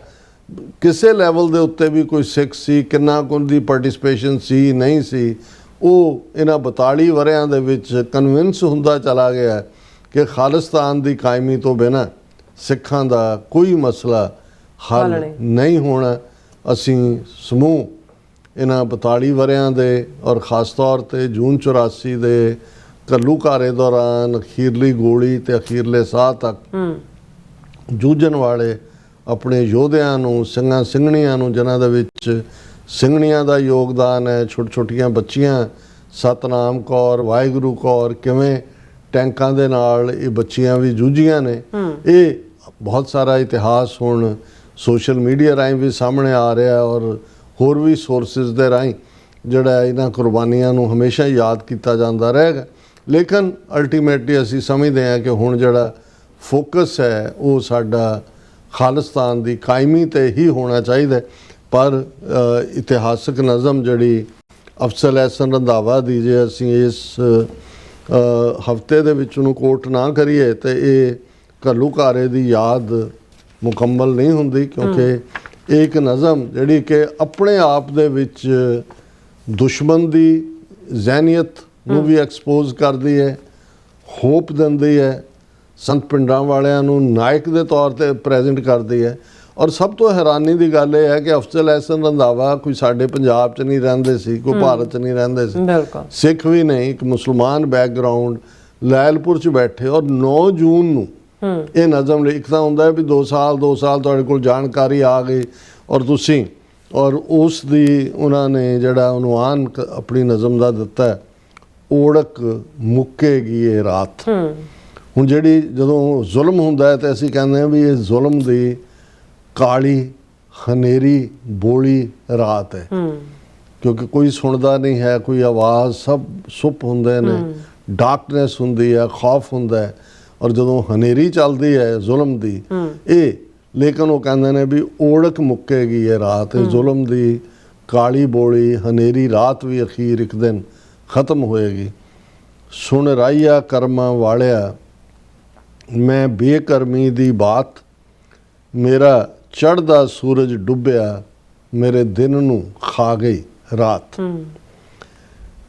ਕਿਸੇ ਲੈਵਲ ਦੇ ਉੱਤੇ ਵੀ ਕੋਈ ਸਿੱਖ ਸੀ, ਕਿੰਨਾ ਕੁ ਦੀ ਪਾਰਟਿਸਪੇਸ਼ਨ ਸੀ ਨਹੀਂ ਸੀ, ਉਹ ਇਹਨਾਂ 42 ਵਰ੍ਹਿਆਂ ਦੇ ਵਿੱਚ ਕਨਵਿੰਸ ਹੁੰਦਾ ਚਲਾ ਗਿਆ ਕਿ ਖਾਲਿਸਤਾਨ ਦੀ ਕਾਇਮੀ ਤੋਂ ਬਿਨਾਂ ਸਿੱਖਾਂ ਦਾ ਕੋਈ ਮਸਲਾ ਹੱਲ ਨਹੀਂ ਹੋਣਾ। ਅਸੀਂ ਸਮੂਹ ਇਹਨਾਂ 42 ਵਰ੍ਹਿਆਂ ਦੇ ਔਰ ਖ਼ਾਸ ਤੌਰ 'ਤੇ ਜੂਨ 84 ਦੇ ਘੱਲੂਘਾਰੇ ਦੌਰਾਨ ਅਖੀਰਲੀ ਗੋਲੀ ਤੇ ਅਖੀਰਲੇ ਸਾਹ ਤੱਕ ਜੂਝਣ ਵਾਲੇ ਆਪਣੇ ਯੋਧਿਆਂ ਨੂੰ, ਸਿੰਘਾਂ ਸਿੰਘਣੀਆਂ ਨੂੰ, ਜਿਨ੍ਹਾਂ ਦੇ ਵਿੱਚ ਸਿੰਘਣੀਆਂ ਦਾ ਯੋਗਦਾਨ ਹੈ, ਛੋਟੀਆਂ ਬੱਚੀਆਂ ਸਤਨਾਮ ਕੌਰ, ਵਾਹਿਗੁਰੂ ਕੌਰ, ਕਿਵੇਂ ਟੈਂਕਾਂ ਦੇ ਨਾਲ ਇਹ ਬੱਚੀਆਂ ਵੀ ਜੂਝੀਆਂ ਨੇ। ਇਹ ਬਹੁਤ ਸਾਰਾ ਇਤਿਹਾਸ ਹੁਣ ਸੋਸ਼ਲ ਮੀਡੀਆ ਰਾਹੀਂ ਵੀ ਸਾਹਮਣੇ ਆ ਰਿਹਾ, ਔਰ ਹੋਰ ਵੀ ਸੋਰਸਿਸ ਦੇ ਰਾਹੀਂ ਜਿਹੜਾ ਇਹਨਾਂ ਕੁਰਬਾਨੀਆਂ ਨੂੰ ਹਮੇਸ਼ਾ ਯਾਦ ਕੀਤਾ ਜਾਂਦਾ ਰਹੇਗਾ। ਲੇਕਿਨ ਅਲਟੀਮੇਟਲੀ ਅਸੀਂ ਸਮਝਦੇ ਹਾਂ ਕਿ ਹੁਣ ਜਿਹੜਾ ਫੋਕਸ ਹੈ ਉਹ ਸਾਡਾ ਖਾਲਿਸਤਾਨ ਦੀ ਕਾਇਮੀ 'ਤੇ ਹੀ ਹੋਣਾ ਚਾਹੀਦਾ। ਪਰ ਇਤਿਹਾਸਕ ਨਜ਼ਮ ਜਿਹੜੀ ਅਫਜ਼ਲ ਅਹਿਸਨ ਰੰਧਾਵਾ ਦੀ, ਜੇ ਅਸੀਂ ਇਸ ਹਫਤੇ ਦੇ ਵਿੱਚ ਉਹਨੂੰ ਕੋਟ ਨਾ ਕਰੀਏ ਤੇ ਇਹ ਘੱਲੂਘਾਰੇ ਦੀ ਯਾਦ ਮੁਕੰਮਲ ਨਹੀਂ ਹੁੰਦੀ, ਕਿਉਂਕਿ ਇਹ ਇੱਕ ਨਜ਼ਮ ਜਿਹੜੀ ਕਿ ਆਪਣੇ ਆਪ ਦੇ ਵਿੱਚ ਦੁਸ਼ਮਣ ਦੀ ਜ਼ਹਿਨੀਅਤ ਨੂੰ ਵੀ ਐਕਸਪੋਜ਼ ਕਰਦੀ ਹੈ, ਹੋਪ ਦਿੰਦੀ ਹੈ, ਸੰਤ ਪਿੰਡਾਂ ਵਾਲਿਆਂ ਨੂੰ ਨਾਇਕ ਦੇ ਤੌਰ 'ਤੇ ਪ੍ਰੈਜ਼ੈਂਟ ਕਰਦੀ ਹੈ। ਔਰ ਸਭ ਤੋਂ ਹੈਰਾਨੀ ਦੀ ਗੱਲ ਇਹ ਹੈ ਕਿ ਅਫਜ਼ਲ ਅਹਿਸਨ ਰੰਧਾਵਾ ਕੋਈ ਸਾਡੇ ਪੰਜਾਬ 'ਚ ਨਹੀਂ ਰਹਿੰਦੇ ਸੀ, ਕੋਈ ਭਾਰਤ 'ਚ ਨਹੀਂ ਰਹਿੰਦੇ ਸੀ, ਸਿੱਖ ਵੀ ਨਹੀਂ, ਇੱਕ ਮੁਸਲਮਾਨ ਬੈਕਗਰਾਊਂਡ, ਲੈਲਪੁਰ 'ਚ ਬੈਠੇ, ਔਰ 9 ਜੂਨ ਨੂੰ ਇਹ ਨਜ਼ਮ ਲਿਖਦਾ ਹੁੰਦਾ ਵੀ 2 ਸਾਲ ਤੁਹਾਡੇ ਕੋਲ ਜਾਣਕਾਰੀ ਆ ਗਈ ਔਰ ਤੁਸੀਂ, ਔਰ ਉਸ ਦੀ ਉਹਨਾਂ ਨੇ ਜਿਹੜਾ ਉਨਵਾਨ ਆਪਣੀ ਨਜ਼ਮ ਦਾ ਦਿੱਤਾ, ਓੜਕ ਮੁੱਕੇਗੀ ਇਹ ਰਾਤ। ਹੁਣ ਜਿਹੜੀ ਜਦੋਂ ਜ਼ੁਲਮ ਹੁੰਦਾ ਹੈ ਤੇ ਅਸੀਂ ਕਹਿੰਦੇ ਹਾਂ ਵੀ ਇਹ ਜ਼ੁਲਮ ਦੀ ਕਾਲੀ ਹਨੇਰੀ ਬੋਲੀ ਰਾਤ ਹੈ, ਕਿਉਂਕਿ ਕੋਈ ਸੁਣਦਾ ਨਹੀਂ ਹੈ, ਕੋਈ ਆਵਾਜ਼, ਸਭ ਸੁੱਪ ਹੁੰਦੇ ਨੇ, ਡਾਰਕਨੈਸ ਹੁੰਦੀ ਹੈ, ਖੌਫ ਹੁੰਦਾ ਹੈ। ਔਰ ਜਦੋਂ ਹਨੇਰੀ ਚੱਲਦੀ ਹੈ ਜ਼ੁਲਮ ਦੀ ਇਹ, ਲੇਕਿਨ ਉਹ ਕਹਿੰਦੇ ਨੇ ਵੀ ਓੜਕ ਮੁੱਕੇਗੀ ਇਹ ਰਾਤ, ਜ਼ੁਲਮ ਦੀ ਕਾਲੀ ਬੋਲੀ ਹਨੇਰੀ ਰਾਤ ਵੀ ਅਖੀਰ ਇੱਕ ਦਿਨ ਖਤਮ ਹੋਏਗੀ। ਸੁਣ ਰਾਈਆ ਕਰਮਾਂ ਵਾਲਿਆ ਮੈਂ ਬੇਕਰਮੀ ਦੀ ਬਾਤ, ਮੇਰਾ ਚੜ੍ਹਦਾ ਸੂਰਜ ਡੁੱਬਿਆ ਮੇਰੇ ਦਿਨ ਨੂੰ ਖਾ ਗਈ ਰਾਤ।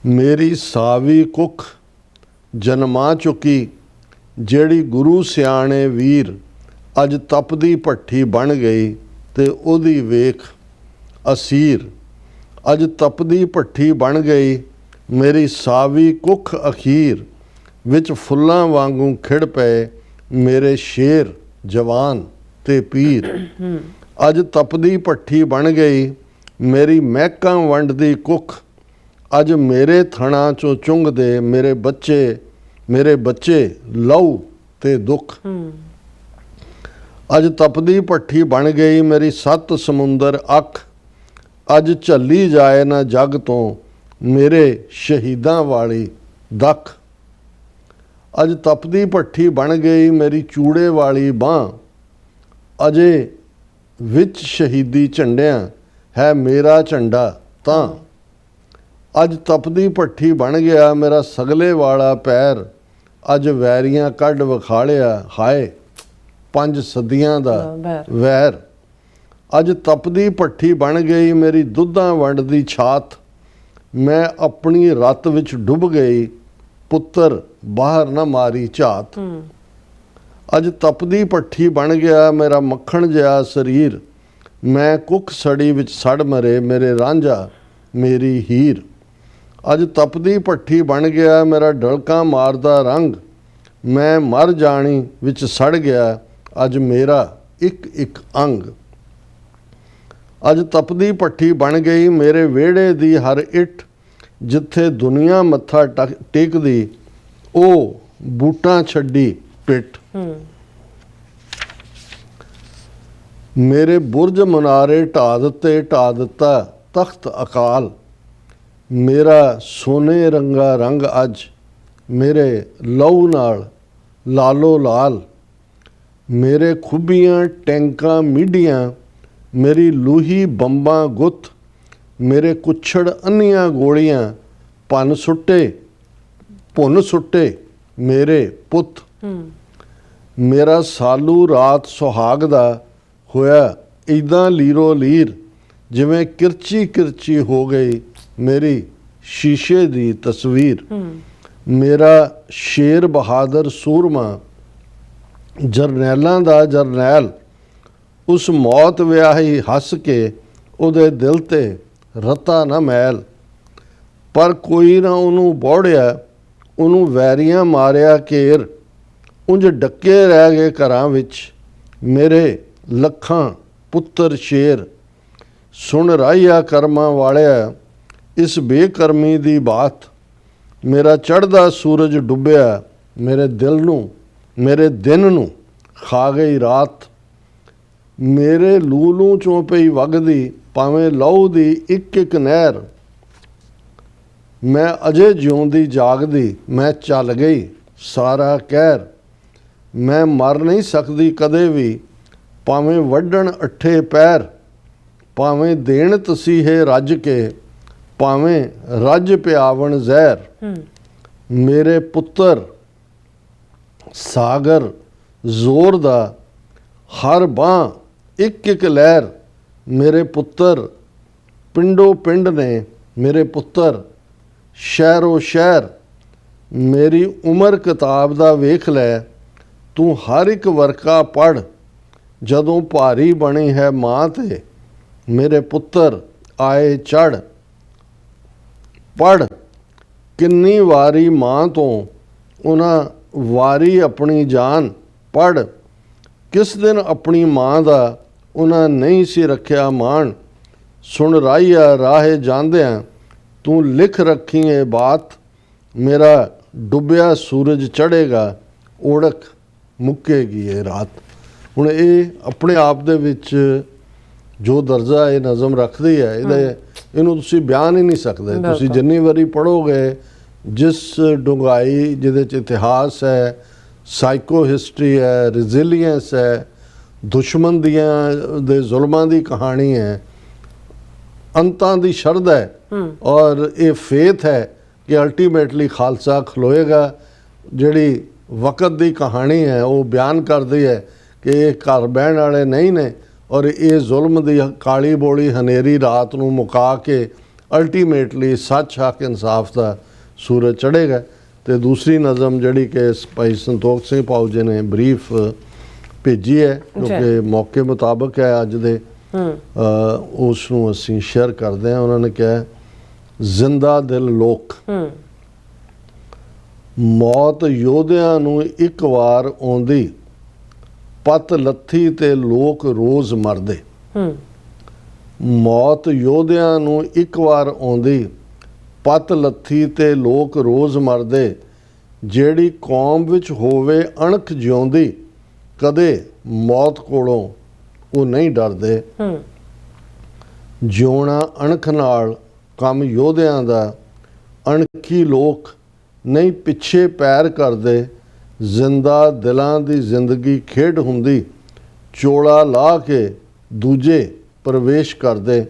ਮੇਰੀ ਸਾਵੀ ਕੁੱਖ ਜਨਮਾ ਚੁੱਕੀ ਜਿਹੜੀ ਗੁਰੂ ਸਿਆਣੇ ਵੀਰ, ਅੱਜ ਤਪਦੀ ਭੱਠੀ ਬਣ ਗਈ ਤੇ ਉਹਦੀ ਵੇਖ ਅਸੀਰ। ਅੱਜ ਤਪਦੀ ਭੱਠੀ ਬਣ ਗਈ ਮੇਰੀ ਸਾਵੀ ਕੁੱਖ ਅਖੀਰ, ਵਿੱਚ ਫੁੱਲਾਂ ਵਾਂਗੂ ਖਿੜ ਪਏ ਮੇਰੇ ਸ਼ੇਰ ਜਵਾਨ ਤੇ ਪੀਰ। ਅੱਜ ਤਪਦੀ ਭੱਠੀ ਬਣ ਗਈ ਮੇਰੀ ਮਹਿਕਾਂ ਵੰਡਦੀ ਕੁੱਖ, ਅੱਜ ਮੇਰੇ ਥਣਾ ਚੋਂ ਚੁੰਘਦੇ ਮੇਰੇ ਬੱਚੇ ਲਹੂ ਤੇ ਦੁੱਖ। ਅੱਜ ਤਪਦੀ ਭੱਠੀ ਬਣ ਗਈ ਮੇਰੀ 7 ਸਮੁੰਦਰ ਅੱਖ, ਅੱਜ ਝੱਲੀ ਜਾਏ ਨਾ ਜੱਗ ਤੋਂ ਮੇਰੇ ਸ਼ਹੀਦਾਂ ਵਾਲੀ ਦਖ। ਅੱਜ ਤਪਦੀ ਭੱਠੀ ਬਣ ਗਈ ਮੇਰੀ ਚੂੜੇ ਵਾਲੀ ਬਾਂਹ, ਅਜੇ ਵਿੱਚ ਸ਼ਹੀਦੀ ਝੰਡਿਆਂ ਹੈ ਮੇਰਾ ਝੰਡਾ ਤਾਂ। ਅੱਜ ਤਪਦੀ ਭੱਠੀ ਬਣ ਗਿਆ ਮੇਰਾ ਸਗਲੇ ਵਾਲਾ ਪੈਰ, ਅੱਜ ਵੈਰੀਆਂ ਕੱਢ ਵਿਖਾਲਿਆ ਹਾਏ 5 ਸਦੀਆਂ ਦਾ ਵੈਰ। ਅੱਜ ਤਪਦੀ ਭੱਠੀ ਬਣ ਗਈ ਮੇਰੀ ਦੁੱਧਾਂ ਵੰਡਦੀ ਛਾਤ, ਮੈਂ ਆਪਣੀ ਰੱਤ ਵਿੱਚ ਡੁੱਬ ਗਈ ਪੁੱਤਰ ਬਾਹਰ ਨਾ ਮਾਰੀ ਝਾਤ। ਅੱਜ ਤਪਦੀ ਭੱਠੀ ਬਣ ਗਿਆ ਮੇਰਾ ਮੱਖਣ ਜਿਹਾ ਸਰੀਰ, ਮੈਂ ਕੁੱਖ ਸੜੀ ਵਿੱਚ ਸੜ ਮਰੇ ਮੇਰੇ ਰਾਂਝਾ ਮੇਰੀ ਹੀਰ। ਅੱਜ ਤਪਦੀ ਭੱਠੀ ਬਣ ਗਿਆ ਮੇਰਾ ਢਲਕਾਂ ਮਾਰਦਾ ਰੰਗ, ਮੈਂ ਮਰ ਜਾਣੀ ਵਿੱਚ ਸੜ ਗਿਆ ਅੱਜ ਮੇਰਾ ਇੱਕ ਇੱਕ ਅੰਗ। ਅੱਜ ਤਪਦੀ ਭੱਠੀ ਬਣ ਗਈ ਮੇਰੇ ਵਿਹੜੇ ਦੀ ਹਰ ਇੱਟ, ਜਿੱਥੇ ਦੁਨੀਆ ਮੱਥਾ ਟੇਕਦੀ ਉਹ ਬੂਟਾਂ ਛੱਡੀ ਪਿੱਠ। ਮੇਰੇ ਬੁਰਜ ਮਨਾਰੇ ਢਾ ਦਿੱਤਾ ਤਖਤ ਅਕਾਲ, ਮੇਰਾ ਸੋਨੇ ਰੰਗਾ ਰੰਗ ਅੱਜ ਮੇਰੇ ਲਹੂ ਨਾਲ ਲਾਲੋ ਲਾਲ। ਮੇਰੇ ਖੁੱਬੀਆਂ ਟੈਂਕਾਂ ਮੀਡੀਆਂ, ਮੇਰੀ ਲੂਹੀ ਬੰਬਾਂ ਗੁੱਤ, ਮੇਰੇ ਕੁੱਛੜ ਅੰਨੀਆਂ ਗੋਲੀਆਂ ਭੁੰਨ ਸੁੱਟੇ ਮੇਰੇ ਪੁੱਤ। ਮੇਰਾ ਸਾਲੂ ਰਾਤ ਸੁਹਾਗ ਦਾ ਹੋਇਆ ਇੱਦਾਂ ਲੀਰੋ ਲੀਰ, ਜਿਵੇਂ ਕਿਰਚੀ ਹੋ ਗਈ ਮੇਰੀ ਸ਼ੀਸ਼ੇ ਦੀ ਤਸਵੀਰ। ਮੇਰਾ ਸ਼ੇਰ ਬਹਾਦਰ ਸੂਰਮਾ, ਜਰਨੈਲਾਂ ਦਾ ਜਰਨੈਲ, ਉਸ ਮੌਤ ਵਿਆਹੀ ਹੱਸ ਕੇ ਉਹਦੇ ਦਿਲ ਤੇ ਰਤਾ ਨਾ ਮੈਲ। ਪਰ ਕੋਈ ਨਾ ਉਹਨੂੰ ਬੋੜਿਆ, ਉਹਨੂੰ ਵੈਰੀਆਂ ਮਾਰਿਆ ਘੇਰ, ਉਂਝ ਡੱਕੇ ਰਹਿ ਗਏ ਘਰਾਂ ਵਿੱਚ ਮੇਰੇ ਲੱਖਾਂ ਪੁੱਤਰ ਸ਼ੇਰ। ਸੁਣ ਰਾਹੀਆ ਕਰਮਾਂ ਵਾਲਿਆ ਇਸ ਬੇਕਰਮੀ ਦੀ ਬਾਤ, ਮੇਰਾ ਚੜ੍ਹਦਾ ਸੂਰਜ ਡੁੱਬਿਆ ਮੇਰੇ ਦਿਨ ਨੂੰ ਖਾ ਗਈ ਰਾਤ। ਮੇਰੇ ਲੂਲੋਂ ਚੋਂ ਪਈ ਵਗਦੀ ਭਾਵੇਂ ਲਹੂ ਦੀ ਇੱਕ ਨਹਿਰ, ਮੈਂ ਅਜੇ ਜਿਉਂਦੀ ਜਾਗਦੀ ਮੈਂ ਚੱਲ ਗਈ ਸਾਰਾ ਕਹਿਰ। ਮੈਂ ਮਰ ਨਹੀਂ ਸਕਦੀ ਕਦੇ ਵੀ ਭਾਵੇਂ ਵੱਢਣ ਅੱਠੇ ਪੈਰ, ਭਾਵੇਂ ਦੇਣ ਤਸੀਹੇ ਰੱਜ ਕੇ ਭਾਵੇਂ ਰੱਜ ਪਿਆਵਣ ਜ਼ਹਿਰ। ਮੇਰੇ ਪੁੱਤਰ ਸਾਗਰ ਜ਼ੋਰ ਦਾ ਹਰ ਬਾਂਹ ਇੱਕ ਲਹਿਰ, ਮੇਰੇ ਪੁੱਤਰ ਪਿੰਡੋ ਪਿੰਡ ਨੇ ਮੇਰੇ ਪੁੱਤਰ ਸ਼ਹਿਰੋ ਸ਼ਹਿਰ। ਮੇਰੀ ਉਮਰ ਕਿਤਾਬ ਦਾ ਵੇਖ ਲੈ ਤੂੰ ਹਰ ਇੱਕ ਵਰਕਾ ਪੜ੍ਹ, ਜਦੋਂ ਭਾਰੀ ਬਣੀ ਹੈ ਮਾਂ ਤੇ ਮੇਰੇ ਪੁੱਤਰ ਆਏ ਚੜ੍ਹ। ਪੜ੍ਹ ਕਿੰਨੀ ਵਾਰੀ ਮਾਂ ਤੋਂ ਉਹਨਾਂ ਵਾਰੀ ਆਪਣੀ ਜਾਨ, ਪੜ੍ਹ ਕਿਸ ਦਿਨ ਆਪਣੀ ਮਾਂ ਦਾ ਉਹਨਾਂ ਨਹੀਂ ਸੀ ਰੱਖਿਆ ਮਾਣ। ਸੁਣ ਰਾਹੀਆ ਰਾਹੇ ਜਾਂਦਿਆਂ ਤੂੰ ਲਿਖ ਰੱਖੀ ਇਹ ਬਾਤ, ਮੇਰਾ ਡੁੱਬਿਆ ਸੂਰਜ ਚੜ੍ਹੇਗਾ ਓੜਕ ਮੁੱਕੇਗੀ ਇਹ ਰਾਤ। ਹੁਣ ਇਹ ਆਪਣੇ ਆਪ ਦੇ ਵਿੱਚ ਜੋ ਦਰਜਾ ਇਹ ਨਜ਼ਮ ਰੱਖਦੀ ਹੈ, ਇਹਨੂੰ ਤੁਸੀਂ ਬਿਆਨ ਹੀ ਨਹੀਂ ਸਕਦੇ। ਤੁਸੀਂ ਜਿੰਨੀ ਵਾਰੀ ਪੜ੍ਹੋਗੇ, ਜਿਸ ਡੂੰਘਾਈ ਜਿਹਦੇ 'ਚ ਇਤਿਹਾਸ ਹੈ, ਸਾਈਕੋ ਹਿਸਟਰੀ ਹੈ, ਰੈਜ਼ੀਲੀਅੰਸ ਹੈ, ਦੁਸ਼ਮਣ ਦੇ ਜ਼ੁਲਮਾਂ ਦੀ ਕਹਾਣੀ ਹੈ, ਅੰਤਾਂ ਦੀ ਸ਼ਰਧਾ ਹੈ ਔਰ ਇਹ ਫੇਥ ਹੈ ਕਿ ਅਲਟੀਮੇਟਲੀ ਖਾਲਸਾ ਖਲੋਏਗਾ। ਜਿਹੜੀ ਵਕਤ ਦੀ ਕਹਾਣੀ ਹੈ ਉਹ ਬਿਆਨ ਕਰਦੀ ਹੈ ਕਿ ਇਹ ਘਰ ਬਹਿਣ ਵਾਲੇ ਨਹੀਂ ਨੇ ਔਰ ਇਹ ਜ਼ੁਲਮ ਦੀ ਕਾਲੀ ਬੋਲੀ ਹਨੇਰੀ ਰਾਤ ਨੂੰ ਮੁਕਾ ਕੇ ਅਲਟੀਮੇਟਲੀ ਸੱਚ ਹੱਕ ਇਨਸਾਫ ਦਾ ਸੂਰਜ ਚੜ੍ਹੇਗਾ। ਤੇ ਦੂਸਰੀ ਨਜ਼ਮ ਜਿਹੜੀ ਕਿ ਭਾਈ ਸੰਤੋਖ ਸਿੰਘ ਪਾਉ ਜੀ ਨੇ ਬਰੀਫ ਭੇਜੀ ਹੈ, ਜੋ ਕਿ ਮੌਕੇ ਮੁਤਾਬਕ ਹੈ ਅੱਜ ਦੇ, ਉਸ ਨੂੰ ਅਸੀਂ ਸ਼ੇਅਰ ਕਰਦੇ ਹਾਂ। ਉਹਨਾਂ ਨੇ ਕਿਹਾ, ਜ਼ਿੰਦਾ ਦਿਲ ਲੋਕ, ਮੌਤ ਯੋਧਿਆਂ ਨੂੰ ਇੱਕ ਵਾਰ ਆਉਂਦੀ, ਪੱਤ ਲੱਥੀ ਤੇ ਲੋਕ ਰੋਜ਼ ਮਰਦੇ। ਮੌਤ ਯੋਧਿਆਂ ਨੂੰ ਇੱਕ ਵਾਰ ਆਉਂਦੀ, ਪੱਤ ਲੱਥੀ ਤੇ ਲੋਕ ਰੋਜ਼ ਮਰਦੇ। ਜਿਹੜੀ ਕੌਮ ਵਿੱਚ ਹੋਵੇ ਅਣਖ ਜਿਉਂਦੀ, ਕਦੇ ਮੌਤ ਕੋਲੋਂ ਉਹ ਨਹੀਂ ਡਰਦੇ। ਜਿਉਣਾ ਅਣਖ ਨਾਲ ਕੰਮ ਯੋਧਿਆਂ ਦਾ, ਅਣਖੀ ਲੋਕ ਨਹੀਂ ਪਿੱਛੇ ਪੈਰ ਕਰਦੇ। ਜ਼ਿੰਦਾ ਦਿਲਾਂ ਦੀ ਜ਼ਿੰਦਗੀ ਖੇਡ ਹੁੰਦੀ, ਚੋਲਾ ਲਾ ਕੇ ਦੂਜੇ ਪ੍ਰਵੇਸ਼ ਕਰਦੇ।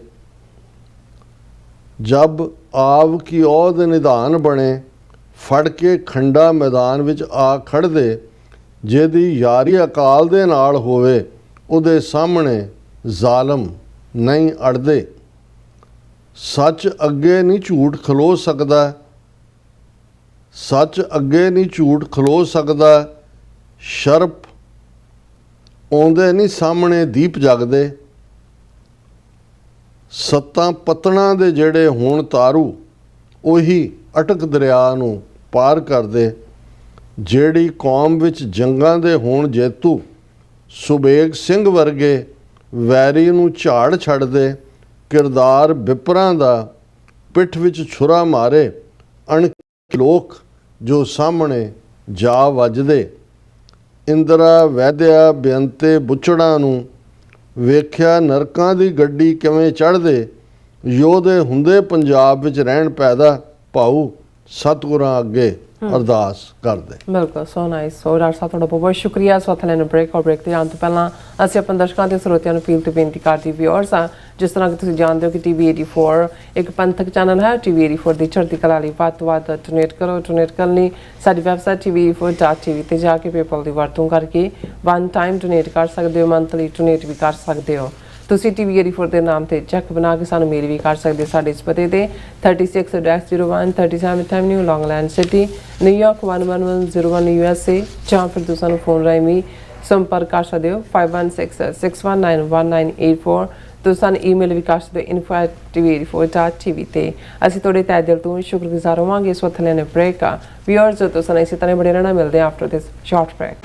ਜਬ ਆਵ ਕੀ ਔਦ ਨਿਧਾਨ ਬਣੇ, ਫੜ ਕੇ ਖੰਡਾ ਮੈਦਾਨ ਵਿੱਚ ਆ ਖੜ੍ਹਦੇ। ਜਿਹਦੀ ਯਾਰੀ ਅਕਾਲ ਦੇ ਨਾਲ ਹੋਵੇ, ਉਹਦੇ ਸਾਹਮਣੇ ਜ਼ਾਲਮ ਨਹੀਂ ਅੜਦੇ। ਸੱਚ ਅੱਗੇ ਨਹੀਂ ਝੂਠ ਖਲੋ ਸਕਦਾ, ਸੱਚ ਅੱਗੇ ਨਹੀਂ ਝੂਠ ਖਲੋ ਸਕਦਾ। ਸ਼ਰਪ ਆਉਂਦੇ ਨਹੀਂ ਸਾਹਮਣੇ ਦੀਪ ਜਗਦੇ। ਸੱਤਾਂ ਪਤਣਾ ਦੇ ਜਿਹੜੇ ਹੋਣ ਤਾਰੂ, ਉਹੀ ਅਟਕ ਦਰਿਆ ਨੂੰ ਪਾਰ ਕਰਦੇ। ਜਿਹੜੀ ਕੌਮ ਵਿੱਚ ਜੰਗਾਂ ਦੇ ਹੋਣ ਜੇਤੂ, ਸੁਬੇਗ ਸਿੰਘ ਵਰਗੇ ਵੈਰੀ ਨੂੰ ਝਾੜ ਛੱਡਦੇ, ਕਿਰਦਾਰ ਬਿਪਰਾਂ ਦਾ ਪਿੱਠ ਵਿੱਚ ਛੁਰਾ ਮਾਰੇ, ਅਣਖ ਲੋਕ ਜੋ ਸਾਹਮਣੇ ਜਾ ਵੱਜਦੇ। ਇੰਦਰਾ ਵੈਦਿਆ ਬੇਅੰਤੇ ਬੁੱਚੜਾਂ ਨੂੰ ਵੇਖਿਆ ਨਰਕਾਂ ਦੀ ਗੱਡੀ ਕਿਵੇਂ ਚੜ੍ਹਦੇ। ਯੋਧੇ ਹੁੰਦੇ ਪੰਜਾਬ ਵਿੱਚ ਰਹਿਣ ਪੈਦਾ, ਭਾਊ ਸਤਿਗੁਰਾਂ ਅੱਗੇ ਅਰਦਾਸ ਕਰਦੇ। ਬਿਲਕੁਲ, ਸੋ ਨਾਈਸ। ਸੋ ਡਾਕਟਰ ਸਾਹਿਬ ਤੁਹਾਡਾ ਬਹੁਤ ਬਹੁਤ ਸ਼ੁਕਰੀਆ। ਸੋ ਹੱਥ ਲੈਣ ਬ੍ਰੇਕ ਤੇ ਜਾਣ ਤੋਂ ਪਹਿਲਾਂ ਅਸੀਂ ਆਪਣੇ ਦਰਸ਼ਕਾਂ ਤੇ ਸਰੋਤਿਆਂ ਨੂੰ ਅਪੀਲ ਤੇ ਬੇਨਤੀ ਕਰਦੇ ਵਿਊਅਰਸ ਆ, ਜਿਸ ਤਰ੍ਹਾਂ ਕਿ ਤੁਸੀਂ ਜਾਣਦੇ ਹੋ ਕਿ TV 84 ਇੱਕ ਪੰਥਕ ਚੈਨਲ ਹੈ। TV 84 ਦੀ ਚੜ੍ਹਦੀ ਕਲਾ ਲਈ ਵੱਧ ਤੋਂ ਵੱਧ ਡੋਨੇਟ ਕਰੋ। ਡੋਨੇਟ ਕਰਨ ਲਈ ਸਾਡੀ ਵੈਬਸਾਈਟ tv84.tv ਤੇ ਜਾ ਕੇ ਪੇਪਲ ਦੀ ਵਰਤੋਂ ਕਰਕੇ ਵਨ ਟਾਈਮ ਡੋਨੇਟ ਕਰ ਸਕਦੇ ਹੋ, ਮੰਥਲੀ ਡੋਨੇਟ ਵੀ ਕਰ ਸਕਦੇ ਹੋ। ਤੁਸੀਂ TV 84 ਦੇ ਨਾਮ ਤੇ ਚੈੱਕ ਬਣਾ ਕੇ ਸਾਨੂੰ ਮੇਲ ਵੀ ਕਰ ਸਕਦੇ ਹੋ ਸਾਡੇ ਇਸ ਪਤੇ ਤੇ 36-01 37th Avenue, Long Island City, New York 11101 USA, ਜਾਂ ਫਿਰ ਤੁਸੀਂ ਸਾਨੂੰ ਫੋਨ ਰਾਹੀਂ ਵੀ ਸੰਪਰਕ ਕਰ ਸਕਦੇ ਹੋ 5166191984। ਤੁਸੀਂ ਸਾਨੂੰ ਈਮੇਲ ਵੀ ਕਰ ਸਕਦੇ ਹੋ info@tv84.tv ਤੇ। ਅਸੀਂ ਤੁਹਾਡੇ ਤਹਿ ਦਿਲ ਤੋਂ ਸ਼ੁਕਰਗੁਜ਼ਾਰ ਹੋਵਾਂਗੇ। ਇਸ ਵਕਤ ਲੈਣੇ ਬ੍ਰੇਕ ਆ ਵਿਊਅਰਸ, ਤੁਸੀਂ ਇਸੇ ਤਰ੍ਹਾਂ ਬੜੇ ਰਹਿਣਾ। ਮਿਲਦੇ ਆ ਆਫਟਰ ਦਿਸ ਸ਼ਾਰਟ ਬ੍ਰੇਕ।